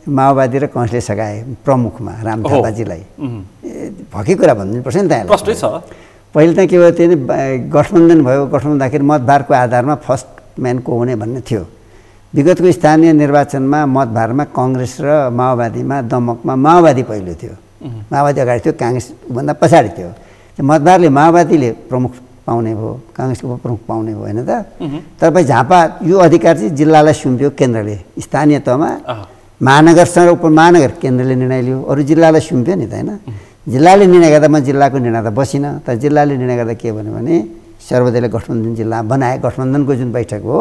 माओवादी र कङ्ग्रेसले सघाए प्रमुखमा राम थापाजीलाई भएकै कुरा भनिदिनुपर्छ नि त्यहाँ प्रश्नै छ। पहिले त के भयो त्यो गठबन्धन भयो, गठबन्धन हुँदाखेरि मतभारको आधारमा फर्स्ट म्यान को हुने भन्ने थियो। विगतको स्थानीय निर्वाचनमा मतभारमा कङ्ग्रेस र माओवादीमा दमकमा माओवादी पहिलो थियो, माओवादी अगाडि थियो, काङ्ग्रेसभन्दा पछाडि थियो। मतभारले माओवादीले प्रमुख पाउने भयो, काङ्ग्रेसको प्रमुख पाउने भयो होइन त। तपाईँ झापा यो अधिकार चाहिँ जिल्लालाई सुम्पियो केन्द्रले, स्थानीय तहमा महानगरसँग उपमहानगर केन्द्रले निर्णय लियो, अरू जिल्लालाई सुम्पियो नि त होइन। जिल्लाले निर्णय गर्दा म जिल्लाको निर्णय त बसिनँ, तर जिल्लाले निर्णय गर्दा के भन्यो भने सर्वदलीय गठबन्धन जिल्ला बनाए। गठबन्धनको जुन बैठक हो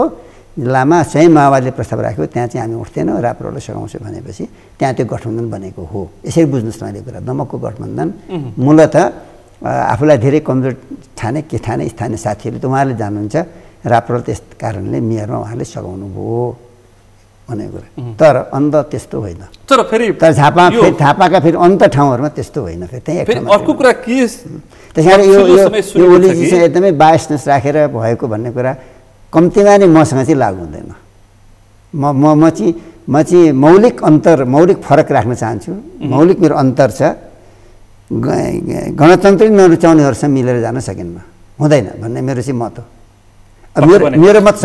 जिल्लामा स्वयं माओवादीले प्रस्ताव राख्यो, त्यहाँ चाहिँ हामी उठ्थेनौँ, राप्रपालाई सघाउँछु भनेपछि त्यहाँ त्यो गठबन्धन बनेको हो। यसरी बुझ्नुहोस् न अहिले कुरा। दमकको गठबन्धन मूलत आफूलाई धेरै कमजोर ठाने के ठाने स्थानीय साथीहरूले त उहाँहरूले जान्नुहुन्छ, राप्रपालाई त्यस कारणले मेयरमा उहाँले सघाउनु भयो भनेको कुरा। तर अन्त त्यस्तो होइन। तर फेरि थापाका फेरि अन्त ठाउँहरूमा त्यस्तो होइन। फेरि त्यही अर्को कुरा के त्यस कारण यो ओलीजीसँग एकदमै बायसनेस राखेर भएको भन्ने कुरा कम्तीमा नै मसँग चाहिँ लागु हुँदैन। म चाहिँ मौलिक फरक राख्न चाहन्छु। मौलिक मेरो अन्तर छ। गणतन्त्रै नरुचाउनेहरूसँग मिलेर जान सकिन्न, हुँदैन भन्ने मेरो चाहिँ मत हो। मेरो मत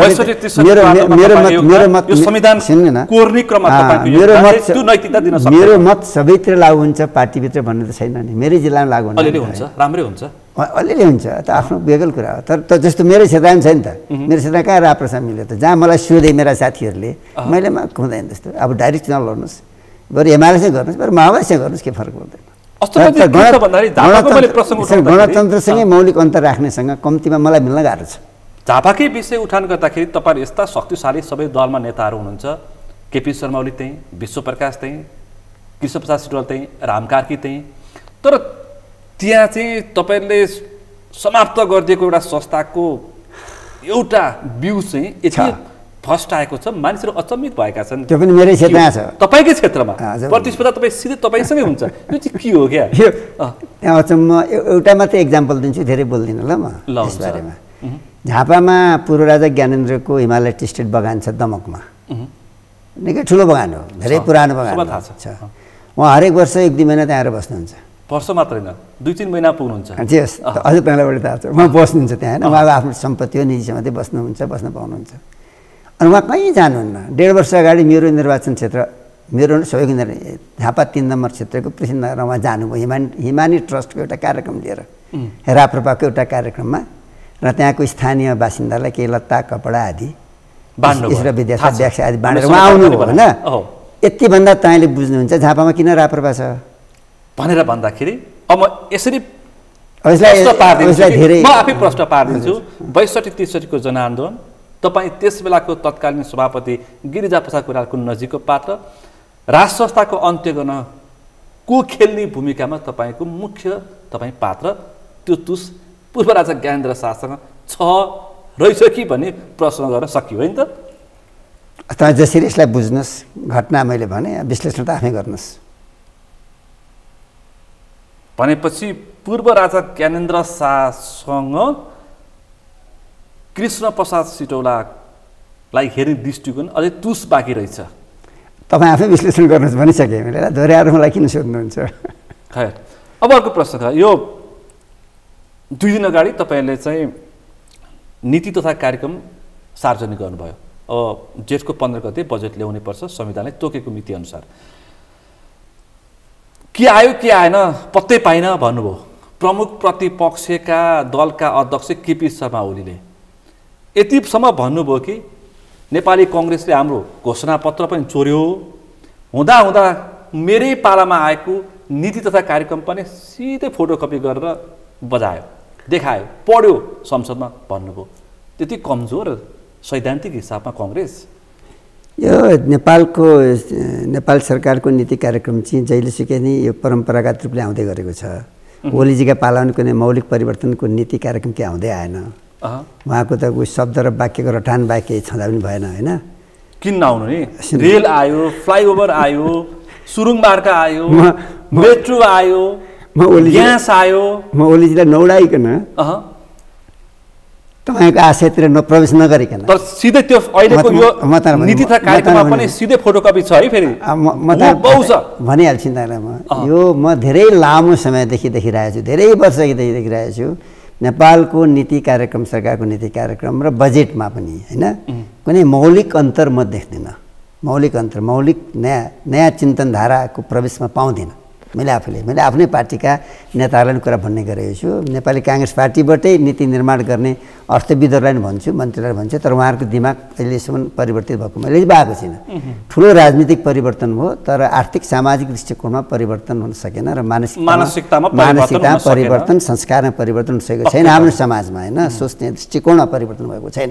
सबैतिर लागु हुन्छ, पार्टीभित्र भन्ने त छैन नि। मेरै जिल्लामा लागु हुन्छ, अलिअलि हुन्छ त आफ्नो बेगल कुरा हो। तर जस्तो मेरो क्षेत्रमा छैन त, मेरो क्षेत्रमा कहाँ राप्रसँग मिल्यो त। जहाँ मलाई सोधे मेरा साथीहरूले, मैले हुँदैन त्यस्तो। अब डाइरेक्ट चुनाव लड्नुहोस्, बरु एमालेसँग गर्नुहोस्, बरु माओवादीसँग गर्नुहोस्, के फरक पर्दैन। गणतन्त्रसँगै मौलिक अन्तर राख्नेसँग कम्तीमा मलाई मिल्न गाह्रो छ। झापाकै विषय उठान गर्दाखेरि तपाईँ यस्ता शक्तिशाली सबै दलमा नेताहरू हुनुहुन्छ। केपी शर्मा ओली त्यहीँ, विश्वप्रकाश त्यहीँ, कृष्णप्रसाद सिटवाल त्यहीँ, राम कार्की त्यहीँ। तर त्यहाँ चाहिँ तपाईँले समाप्त गरिदिएको एउटा संस्थाको एउटा बिउ चाहिँ यति फर्स्ट आएको छ, मानिसहरू अचम्मित भएका छन्। त्यो पनि मेरै क्षेत्रमा छ, तपाईँकै क्षेत्रमा प्रतिस्पर्धा तपाईँ सिधै तपाईँसँगै हुन्छ। यो चाहिँ के हो क्या? त्यहाँ अचम्म एउटा मात्रै इक्जाम्पल दिन्छु, धेरै बोल्दिनँ ल म यस बारेमा। झापामा पूर्व राजा ज्ञानेन्द्रको हिमालय टी स्टेट बगान छ दमकमा, निकै ठुलो बगान हो, धेरै पुरानो बगान छ। उहाँ हरेक वर्ष 1-2 महिना त्यहाँ आएर बस्नुहुन्छ। वर्ष मात्रै न, 2-3 महिना पुग्नुहुन्छ। यस अझै पहिला बढी थाहा छ। उहाँ बस्नुहुन्छ त्यहाँ होइन, उहाँको आफ्नो सम्पत्ति हो, निजी सम्पत्ति, बस्न पाउनुहुन्छ। अनि उहाँ कहीँ जानुहुन्न। 1.5 वर्ष अगाडि मेरो निर्वाचन क्षेत्र, मेरो सबैको झापा 3 नम्बर क्षेत्रको पृथ्वीनगरमा उहाँ जानुभयो हिमानी ट्रस्टको एउटा कार्यक्रम लिएर, राप्रपाको एउटा कार्यक्रममा। र त्यहाँको स्थानीय बासिन्दालाई केही लत्ता कपडा आदि विद्यार्थी आदि बाँडेर उहाँ आउनुभयो होइन। यति भन्दा तपाईँले बुझ्नुहुन्छ झापामा किन राप्रपा छ भनेर भन्दाखेरि अब म यसरी धेरै म आफै प्रश्न पार्दिन्छु। 62-63 को जनआन्दोलन, तपाईँ त्यस बेलाको तत्कालीन सभापति गिरिजाप्रसाद कोइरालाको नजिकको पात्र, राज संस्थाको अन्त्य गर्न को खेल्ने भूमिकामा तपाईँको मुख्य पात्र त्यो तुस पूर्व राजा ज्ञानेन्द्र शाहसँग छ रहेछ कि भन्ने प्रश्न गर्न सकियो होइन त? तपाईँ जसरी यसलाई बुझ्नुहोस्, घटना मैले भने विश्लेषण त आफै गर्नुहोस्। भनेपछि पूर्व राजा ज्ञानेन्द्र शाहसँग कृष्णप्रसाद सिटौलालाई हेर्ने दृष्टिकोण अझै तुस बाँकी रहेछ। तपाईँ आफै विश्लेषण गर्नुहोस् भनिसकेँ मैले, दोहोऱ्याएर मलाई किन सोध्नुहुन्छ? खैर, अब अर्को प्रश्न छ। यो 2 दिन अगाडि तपाईँले चाहिँ नीति तथा कार्यक्रम सार्वजनिक गर्नुभयो। अब जेठको 15 गते बजेट ल्याउनै पर्छ संविधानले तोकेको मिति अनुसार। के आयो के आएन पत्तै पाइन भन्नुभयो प्रमुख प्रतिपक्षका दलका अध्यक्ष केपी शर्मा ओलीले। यतिसम्म भन्नुभयो कि नेपाली कङ्ग्रेसले हाम्रो घोषणापत्र पनि चोर्यो, हुँदा हुँदा मेरै पालामा आएको नीति तथा कार्यक्रम पनि सिधै फोटोकपी गरेर बजायो, देखायो, पढ्यो संसदमा भन्नुभयो। त्यति कमजोर सैद्धान्तिक हिसाबमा कङ्ग्रेस? यो नेपाल सरकारको नीति कार्यक्रम चाहिँ जहिलेसुकै नै यो परम्परागत रूपले आउँदै गरेको छ। ओलीजीका पालामा कुनै मौलिक परिवर्तनको नीति कार्यक्रम के आउँदै आएन। उहाँको त उयो शब्द र वाक्यको रटान वाक्य छँदा पनि भएन होइन। किन नआउनु नि? रेल आयो, फ्लाइओभर आयो, सुरुङ मार्ग आयो, मेट्रो आयो, ग्यास आयो। म ओलीजीलाई नौडाइकन तपाईँको आशयतिर प्रवेश नगरिकन। तर सिधै त्यो अहिलेको यो नीति तथा कार्यक्रममा पनि सिधै फोटोकपी छ है फेरि भनिहाल्छु नि म यो म धेरै लामो समयदेखि देखिरहेको छु, धेरै वर्षदेखि देखिरहेको छु। नेपालको नीति कार्यक्रम, सरकारको नीति कार्यक्रम र बजेटमा पनि होइन कुनै मौलिक अन्तर म देख्दिनँ। मौलिक अन्तर, मौलिक नयाँ चिन्तनधाराको प्रवेशमा पाउँदिनँ। मैले आफ्नै पार्टीका नेताहरूलाई कुरा भन्ने गरेको छु। नेपाली काङ्ग्रेस पार्टीबाटै नीति निर्माण गर्ने अर्थविदहरूलाई पनि भन्छु, मन्त्रीलाई भन्छु, तर उहाँहरूको दिमाग अहिलेसम्म परिवर्तित भएको मैले भएको छैन। ठुलो राजनीतिक परिवर्तन भयो, तर आर्थिक सामाजिक दृष्टिकोणमा परिवर्तन हुन सकेन र मानसिकतामा परिवर्तन, संस्कारमा परिवर्तन हुन सकेको छैन हाम्रो समाजमा होइन, सोच्ने दृष्टिकोणमा परिवर्तन भएको छैन।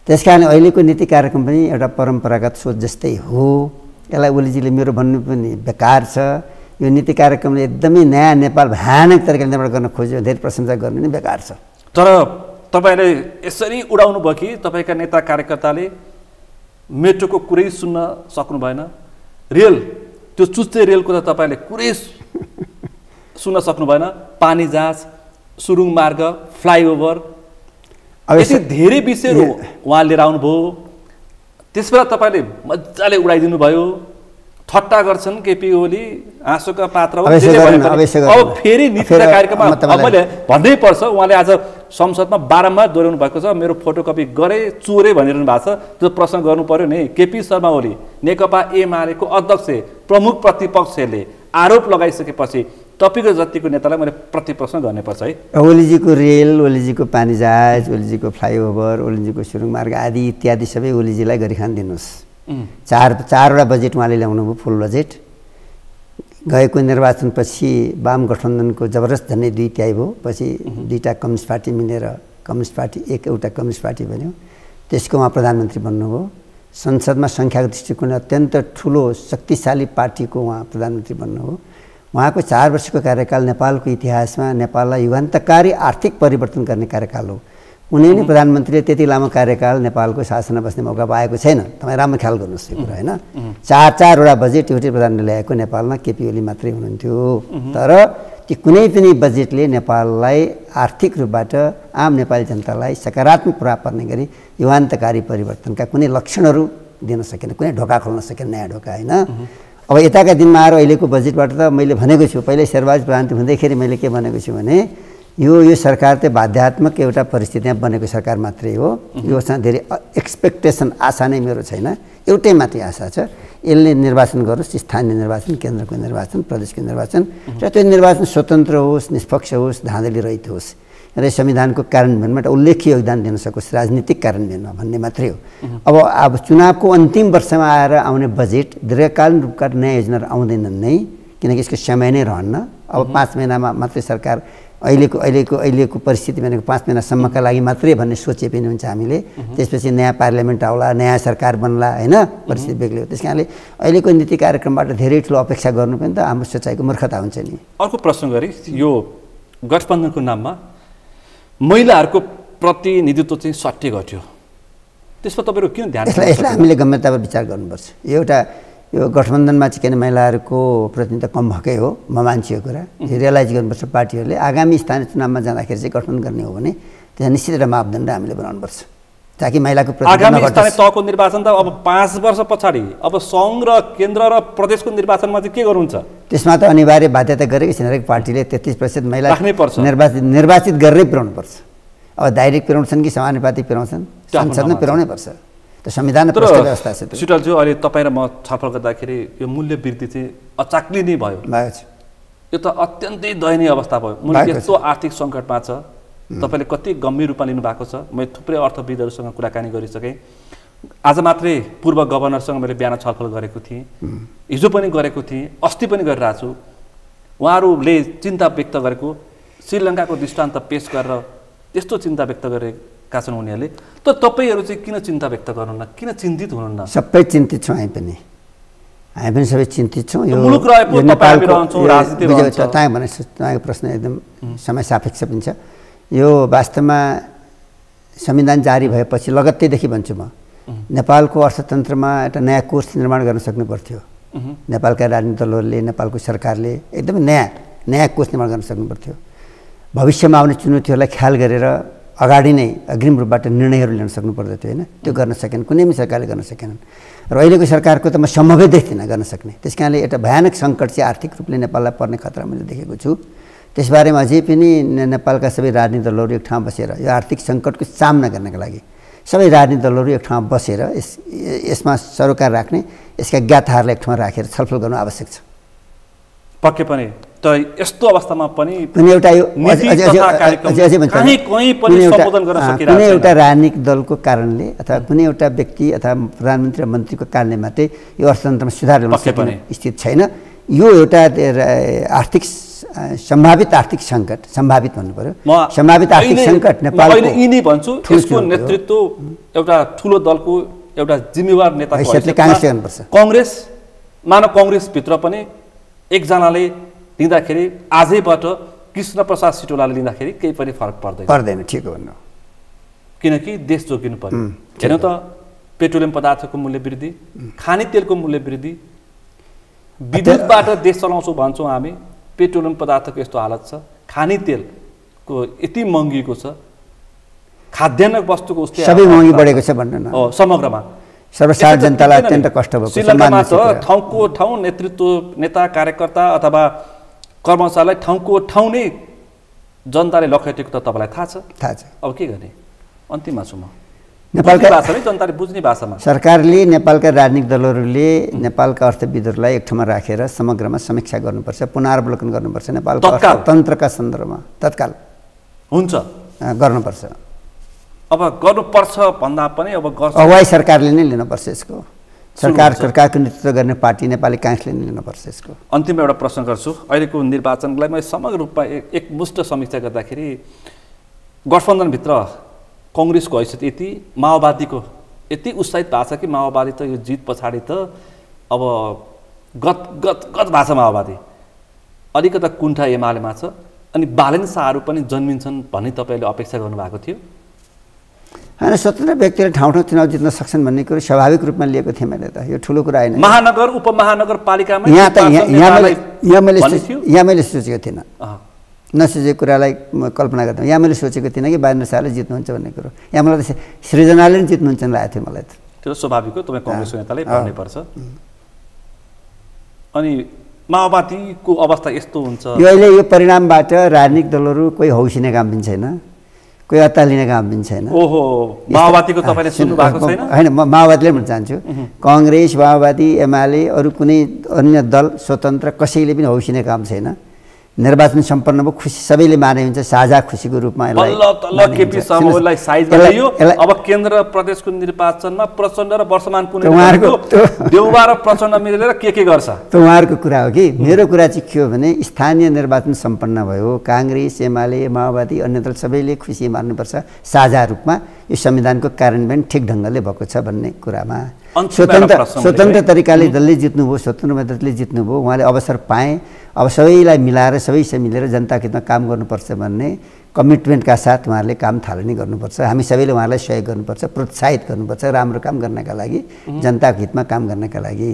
त्यस कारण अहिलेको नीति कार्यक्रम पनि एउटा परम्परागत सोच जस्तै हो। यसलाई ओलीजीले मेरो भन्नु पनि बेकार छ। यो नीति कार्यक्रमले एकदमै नयाँ नेपाल भयानक तरिकाले निर्माण गर्न खोज्यो, धेरै प्रशंसा गर्नु नै बेकार छ। तर तपाईँले यसरी उडाउनु भयो कि तपाईँका नेता कार्यकर्ताले मेट्रोको कुरै सुन्न सक्नु भएन, रेल त्यो चुच्चे रेलको त तपाईँले कुरै सुन्न सक्नु भएन, पानी जहाज, सुरुङ मार्ग, फ्लाइओभर, यति धेरै विषयहरू उहाँ लिएर आउनुभयो। त्यसबेला तपाईँले मजाले उडाइदिनु भयो। ठट्टा गर्छन् केपी ओली, आँसुका पात्र हो। अब फेरि नीति कार्यक्रममा मैले भन्नै पर्छ, उहाँले आज संसदमा बारम्बार दोहोऱ्याउनु भएको छ, मेरो फोटोकपी गरे चोरे भनिरहनु भएको छ। त्यो प्रश्न गर्नु पर्यो नि। केपी शर्मा ओली नेकपा एमालेको अध्यक्ष, प्रमुख प्रतिपक्षले आरोप लगाइसकेपछि तपाईँको जतिको नेतालाई मैले प्रतिप्रश्न गर्नुपर्छ है। ओलीजीको रेल, ओलीजीको पानी जहाज, ओलीजीको फ्लाइओभर, ओलीजीको सुरुङ मार्ग आदि इत्यादि सबै ओलीजीलाई गरिखान दिनुहोस्। चारवटा बजेट उहाँले ल्याउनु भयो, फुल बजेट। गएको निर्वाचनपछि वाम गठबन्धनको जबरजस्त झन्डै 2/3 भयो। पछि दुईवटा कम्युनिस्ट पार्टी मिलेर कम्युनिस्ट पार्टी एउटा कम्युनिस्ट पार्टी बन्यो। त्यसको उहाँ प्रधानमन्त्री बन्नुभयो। संसदमा सङ्ख्याको दृष्टिकोणले अत्यन्त ठुलो शक्तिशाली पार्टीको उहाँ प्रधानमन्त्री बन्नुभयो। उहाँको 4 वर्षको कार्यकाल नेपालको इतिहासमा नेपाललाई युगान्तकारी आर्थिक परिवर्तन गर्ने कार्यकाल हो। कुनै पनि प्रधानमन्त्रीले त्यति लामो कार्यकाल नेपालको शासनमा बस्ने मौका पाएको छैन। तपाईँ राम्रो ख्याल गर्नुहोस् यो कुरा होइन। 4-4वटा बजेट एउटै प्रधानले ल्याएको नेपालमा केपी ओली मात्रै हुनुहुन्थ्यो। तर ती कुनै पनि बजेटले नेपाललाई आर्थिक रूपबाट आम नेपाली जनतालाई सकारात्मक प्रभाव पर्ने गरी युगान्तकारी परिवर्तनका कुनै लक्षणहरू दिन सकेन, कुनै ढोका खोल्न सकेन, नयाँ ढोका होइन। अब यताका दिनमा आएर अहिलेको बजेटबाट त मैले भनेको छु, पहिल्यै शेरबहादुर प्रधानमन्त्री हुँदैखेरि मैले के भनेको छु भने यो सरकार चाहिँ बाध्यात्मक एउटा परिस्थितिमा बनेको सरकार मात्रै हो। योसँग धेरै एक्सपेक्टेसन, आशा नै मेरो छैन। एउटै मात्रै आशा छ, यसले निर्वाचन गरोस्, स्थानीय निर्वाचन, केन्द्रको निर्वाचन, प्रदेशको निर्वाचन, र त्यो निर्वाचन स्वतन्त्र होस्, निष्पक्ष होस्, धाँधली रहित होस् र संविधानको कार्यान्वयनमा एउटा उल्लेख्य योगदान दिन सकोस्, राजनीतिक कार्यान्वयनमा भन्ने मात्रै हो। अब चुनावको अन्तिम वर्षमा आएर आउने बजेट दीर्घकालीन रूपका नयाँ योजनाहरू आउँदैनन् नै, किनकि यसको समय नै रहन्न। अब 5 महिनामा मात्रै सरकार अहिलेको परिस्थिति भनेको 5 महिनासम्मका लागि मात्रै भन्ने सोचे पनि हुन्छ हामीले। त्यसपछि नयाँ पार्लियामेन्ट आउला, नयाँ सरकार बन्ला होइन, परिस्थिति बेग्लै हो। त्यस कारणले अहिलेको नीति कार्यक्रमबाट धेरै ठुलो अपेक्षा गर्नु पनि त हाम्रो सोचाइको मूर्खता हुन्छ नि। अर्को प्रश्न गरी यो गठबन्धनको नाममा महिलाहरूको प्रतिनिधित्व चाहिँ सट्टै घट्यो, त्यसमा तपाईँहरू किन ध्यान? यसलाई हामीले गम्भीरतापूर्वक विचार गर्नुपर्छ। यो गठबन्धनमा चाहिँ किन महिलाहरूको प्रतिनिधित्व कम भएकै हो, म मान्छेको कुरा रियलाइज गर्नुपर्छ। पार्टीहरूले आगामी स्थानीय चुनावमा जाँदाखेरि चाहिँ गठबन्धन गर्ने हो भने त्यहाँ निश्चित एउटा मापदण्ड हामीले बनाउनुपर्छ, ताकि महिलाको आगामी स्थानीय तहको निर्वाचन त अब 5 वर्ष पछाडि, अब सङ्घ र केन्द्र र प्रदेशको निर्वाचनमा चाहिँ के गर्नुहुन्छ? त्यसमा त अनिवार्य बाध्यता गरेकै छैन। हरेक पार्टीले 33% महिला निर्वाचित गरेरै पुर्याउनुपर्छ। अब डाइरेक्ट पुर्याउँछन् कि समानुपातिक पुर्याउँछन्, संसदमा पुर्याउनै पर्छ। त संविधान व्यवस्था छ। सुटलज्यू, अहिले तपाईँ र म छलफल गर्दाखेरि यो मूल्य वृद्धि चाहिँ अचाक्लिने भयो। यो त अत्यन्तै दयनीय अवस्था भयो। मुलुक यस्तो आर्थिक सङ्कटमा छ, तपाईँले कति गम्भीर रूपमा लिनुभएको छ। मैले थुप्रै अर्थविदहरूसँग कुराकानी गरिसकेँ। आज मात्रै पूर्व गभर्नरसँग मैले बिहान छलफल गरेको थिएँ, हिजो पनि गरेको थिएँ, अस्ति पनि गरिरहेको छु। उहाँहरूले चिन्ता व्यक्त गरेको श्रीलङ्काको दृष्टान्त पेश गरेर त्यस्तो चिन्ता व्यक्त गरेका छन् उनीहरूले। त तपाईँहरू चाहिँ किन चिन्ता व्यक्त गर्नुहुन्न, किन चिन्तित हुनुहुन्न? सबै चिन्तित छौँ हामी पनि सबै चिन्तित छौँ। यो मुलुक रहेको तपाईँको प्रश्न एकदम समय सापेक्ष पनि छ। यो वास्तवमा संविधान जारी भएपछि लगत्तैदेखि भन्छु म, नेपालको अर्थतन्त्रमा एउटा नयाँ कोर्स निर्माण गर्न सक्नु पर्थ्यो। नेपालका राजनीतिक दलहरूले, नेपालको सरकारले एकदमै नयाँ कोर्स निर्माण गर्न सक्नु पर्थ्यो। भविष्यमा आउने चुनौतीहरूलाई ख्याल गरेर अगाडि नै अग्रिम रूपबाट निर्णयहरू लिन सक्नु पर्दथ्यो होइन, त्यो गर्न सकेन, कुनै पनि सरकारले गर्न सकेनन्। र अहिलेको सरकारको त म सम्भवै देख्दिनँ गर्न सक्ने। त्यस कारणले एउटा भयानक सङ्कट चाहिँ आर्थिक रूपले नेपाललाई पर्ने खतरा मैले देखेको छु। त्यसबारेमा अझै पनि नेपालका सबै राजनीतिक दलहरू एक ठाउँमा बसेर यो आर्थिक सङ्कटको सामना गर्नका लागि सबै राजनीतिक दलहरू एक ठाउँमा बसेर यसमा सरोकार राख्ने, यसका गाथाहरूलाई एक ठाउँमा राखेर छलफल गर्नु आवश्यक छ। पक्कै पनि त यस्तो अवस्थामा पनि कुनै एउटा यो कुनै एउटा राजनीतिक दलको कारणले अथवा कुनै एउटा व्यक्ति अथवा प्रधानमन्त्री र मन्त्रीको कारणले मात्रै यो अर्थतन्त्रमा सुधार ल्याउन सक्ने स्थिति छैन। यो एउटा आर्थिक सम्भावित आर्थिक सङ्कट, सम्भावित भन्नु पर्यो, सम्भावित आर्थिक सङ्कट नेपालको यिनी भन्छु यसको नेतृत्व एउटा ठुलो दलको एउटा जिम्मेवार नेता काङ्ग्रेसले गर्नुपर्छ। काङ्ग्रेस मानव काङ्ग्रेसभित्र पनि एकजनाले लिँदाखेरि आजैबाट कृष्ण प्रसाद सिटौलाले लिँदाखेरि केही पनि फरक पर्दैन। ठिक हो भन्नु, किनकि देश जोगिनु पर्यो। हेर्नु त पेट्रोलियम पदार्थको मूल्य वृद्धि, खाने तेलको मूल्य वृद्धि, विद्युतबाट देश चलाउँछौँ भन्छौँ हामी, पेट्रोलियम पदार्थको यस्तो हालत छ, खाने तेलको यति महँगीको छ, खाद्यान्न वस्तुको उस्तै सबै महँगी बढेको छ भन्नु न। समग्रमा सर्वसाधारण जनतालाई अत्यन्त कष्ट भएको छ। श्रीलङ्कामा त ठाउँको ठाउँ नेतृत्व, नेता, कार्यकर्ता अथवा कर्मचारीलाई ठाउँको ठाउँ नै जनताले लखेटेको त तपाईँलाई थाहा छ। अब के गर्ने? अन्तिममा छु म। नेपालका भाषामै जनताले बुझ्ने भाषामा सरकारले नेपालका राजनीतिक दलहरूले नेपालका अर्थविदहरूलाई एक ठाउँमा राखेर समग्रमा समीक्षा गर्नुपर्छ, पुनरावलोकन गर्नुपर्छ। नेपालको अर्थतन्त्रका सन्दर्भमा तत्काल हुन्छ गर्नुपर्छ। अब गर्नुपर्छ भन्दा पनि अब अगुवाई सरकारले नै लिनुपर्छ यसको। सरकारको नेतृत्व गर्ने पार्टी नेपाली काङ्ग्रेसले नै लिनुपर्छ यसको। अन्तिम एउटा प्रश्न गर्छु। अहिलेको निर्वाचनलाई मैले समग्र रूपमा एकमुष्ट समीक्षा गर्दाखेरि गठबन्धनभित्र काङ्ग्रेसको हैसियत यति, माओवादीको यति उत्साहित भएको छ कि माओवादी त यो जित पछाडि त अब गत भएको छ माओवादी, अलिकता कुण्ठा एमालेमा छ, अनि बालेन शाहहरू पनि जन्मिन्छन् भन्ने तपाईँले अपेक्षा गर्नुभएको थियो? होइन, स्वतन्त्र व्यक्तिले ठाउँ ठाउँ चुनाव जित्न सक्छन् भन्ने कुरो स्वाभाविक रूपमा लिएको थिएँ मैले त। यो ठुलो कुरा होइन। महानगर उपमहानगरपालिकामा यहाँ मैले सोचेको थिइनँ, नसोचेको कुरालाई म कल्पना गर्दा यहाँ मैले सोचेको थिइनँ कि बालेन्द्र शाहले जित्नुहुन्छ भन्ने कुरो। यहाँ मलाई त सृजनाले नै जित्नुहुन्छ लागेको थियो मलाई त। त्यो स्वाभाविक हो, तपाईँ काङ्ग्रेसको नेताले भन्नुपर्छ। अनि माओवादीको अवस्था यस्तो हुन्छ, यो अहिले यो परिणामबाट राजनीतिक दलहरू कोही हौसिने काम पनि छैन, कोही अत्तालिने काम पनि छैन। ओहो, माओवादीको तपाईँले सुन्नु भएको छैन? होइन, म माओवादीले भन्न चाहन्छु, काङ्ग्रेस, माओवादी, एमाले, अरू कुनै अन्य दल स्वतन्त्र कसैले पनि हौसिने काम छैन। निर्वाचन सम्पन्न भयो, खुसी सबैले माने हुन्छ, साझा खुसीको रूपमा अब केन्द्र प्रदेशको निर्वाचनमा प्रचण्ड र वर्षमान देउवा र प्रचण्ड मिलेर के गर्छ त उहाँहरूको कुरा हो कि। मेरो कुरा चाहिँ के हो भने स्थानीय निर्वाचन सम्पन्न भयो, काङ्ग्रेस, एमाले, माओवादी, अन्य दल सबैले खुसी मान्नुपर्छ, साझा रूपमा यो संविधानको कार्यान्वयन ठिक ढङ्गले भएको छ भन्ने कुरामा। स्वतन्त्र तरिकाले दलले जित्नुभयो, स्वतन्त्र मद्दतले जित्नुभयो, उहाँले अवसर पाए। अब सबैलाई मिलाएर सबैसँग मिलेर जनताको हितमा काम गर्नुपर्छ भन्ने कमिटमेन्टका साथ उहाँहरूले काम थालनी गर्नुपर्छ। हामी सबैले उहाँलाई सहयोग गर्नुपर्छ, प्रोत्साहित गर्नुपर्छ राम्रो काम गर्नका लागि, जनताको हितमा काम गर्नका लागि।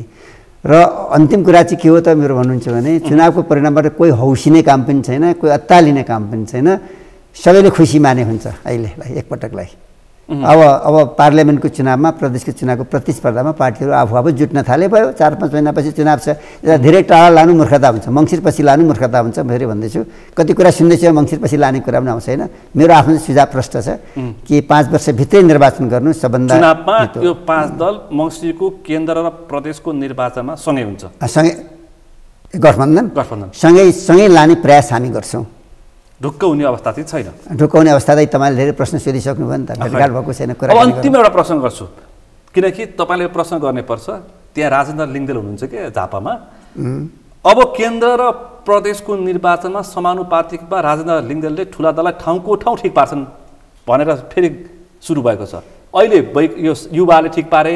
र अन्तिम कुरा चाहिँ के हो त मेरो भन्नुहुन्छ भने चुनावको परिणामबाट कोही हौसिने काम पनि छैन, कोही अत्तालिने काम पनि छैन, सबैले खुसी माने हुन्छ अहिलेलाई एकपटकलाई। अब पार्लियामेन्टको चुनावमा, प्रदेशको चुनावको प्रतिस्पर्धामा पार्टीहरू आफू जुट्न थाले भयो। 4-5 महिनापछि चुनाव छ, यसलाई धेरै टाढा लानु मूर्खता हुन्छ, मङ्सिरपछि लानु मूर्खता हुन्छ। फेरि भन्दैछु, कति कुरा सुन्दैछु, मङ्सिरपछि लाने कुरा पनि आउँछ होइन। मेरो आफ्नो सुझाव प्रष्ट छ कि 5 वर्षभित्रै निर्वाचन गर्नु सबभन्दा चुनावमा यो 5 दल मङ्सिरको केन्द्र र प्रदेशको निर्वाचनमा सँगै हुन्छ, सँगै गठबन्धन सँगै लाने प्रयास हामी गर्छौँ। ढुक्क हुने अवस्था चाहिँ छैन। ढुक्क हुने अवस्था चाहिँ तपाईँले धेरै प्रश्न सोधिसक्नु भयो नि त, भेटघाट भएको छैन कुरा। अब अन्तिम एउटा प्रश्न गर्छु, किनकि तपाईँले प्रश्न गर्ने पर्छ। त्यहाँ राजेन्द्र लिङ्गदेल हुनुहुन्छ कि झापामा। अब केन्द्र र प्रदेशको निर्वाचनमा समानुपातिकमा राजेन्द्र लिङ्गदेलले ठुला दललाई ठाउँको ठाउँ ठिक पार्छन् भनेर फेरि सुरु भएको छ। अहिले यो युवाले ठिक पारे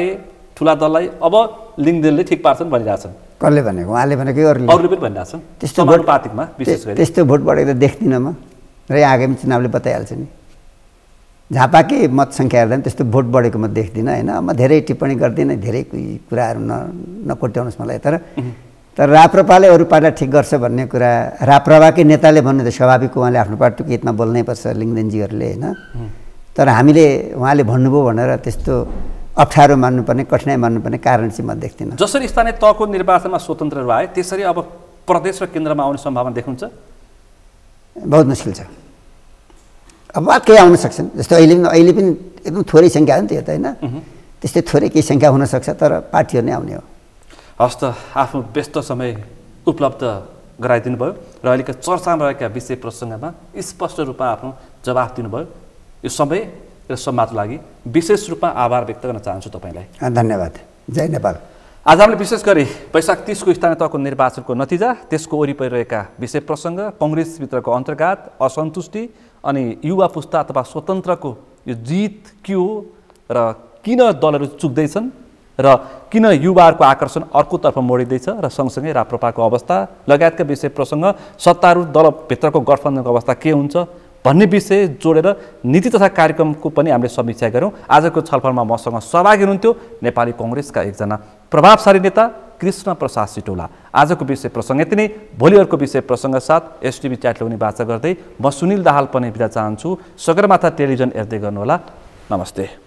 ठुला दललाई, अब लिङ्गदेलले ठिक पार्छन् भनिरहेछन्। कसले भनेको? उहाँले भनेको अरूले पनि भनिरहेछन्। त्यस्तो समानुपातिकमा विशेष गरी त्यस्तो भोट बढेको त देख्दिनँ म, र आगामी चुनावले बताइहाल्छ नि। झापाकै मत सङ्ख्या हेर्दा पनि त्यस्तो भोट बढेको म देख्दिनँ होइन। म धेरै टिप्पणी गर्दिनँ, धेरै कुराहरू नकोट्याउनुहोस् मलाई। तर राप्रपाले अरू पार्टीलाई ठिक गर्छ भन्ने कुरा राप्रपाकै नेताले भन्नु त स्वाभाविक, उहाँले आफ्नो पार्टीको हितमा बोल्नै पर्छ लिङ्गदेनजीहरूले होइन। तर हामीले उहाँले भन्नुभयो भनेर त्यस्तो अप्ठ्यारो मान्नुपर्ने कठिनाइ मान्नुपर्ने कारण चाहिँ म देख्दिनँ। जसरी स्थानीय तहको निर्वाचनमा स्वतन्त्रहरू आए त्यसरी अब प्रदेश र केन्द्रमा आउने सम्भावना देख्नुहुन्छ? बहुत मुस्किल छ। अब केही आउन सक्छन्, जस्तो अहिले पनि एकदम थोरै सङ्ख्या हो नि त्यो त होइन, त्यस्तै थोरै केही सङ्ख्या हुनसक्छ, तर पार्टीहरू नै आउने हो। हस् त, आफ्नो व्यस्त समय उपलब्ध गराइदिनु भयो र अहिलेका चर्चामा रहेका विषय प्रसङ्गमा स्पष्ट रूपमा आफ्नो जवाफ दिनुभयो। यो समय र सम्वादको लागि विशेष रूपमा आभार व्यक्त गर्न चाहन्छु तपाईँलाई। धन्यवाद। जय नेपाल। आज हामीले विशेष गरी वैशाख 30 को स्थानीय तहको निर्वाचनको नतिजा, त्यसको वरिपरि रहेका विषय प्रसङ्ग, कङ्ग्रेसभित्रको अन्तर्घात, असन्तुष्टि अनि युवा पुस्ता अथवा स्वतन्त्रको यो जित के हो र किन दलहरू चुक्दैछन् र किन युवाहरूको आकर्षण अर्कोतर्फ मोडिँदैछ र सँगसँगै राप्रपाको अवस्था लगायतका विषय प्रसङ्ग, सत्तारूढ दलभित्रको गठबन्धनको अवस्था के हुन्छ भन्ने विषय जोडेर नीति तथा कार्यक्रमको पनि हामीले समीक्षा गऱ्यौँ। आजको छलफलमा मसँग सहभागी हुनुहुन्थ्यो नेपाली कङ्ग्रेसका एकजना प्रभावशाली नेता कृष्ण प्रसाद सिटौला। आजको विषय प्रसङ्ग यति नै। भोलि अर्को विषय प्रसङ्ग साथ एसटिभी च्याटले पनि वाचा गर्दै म सुनिल दाहाल पनि बिदा चाहन्छु। सगरमाथा टेलिभिजन हेर्दै गर्नुहोला। नमस्ते।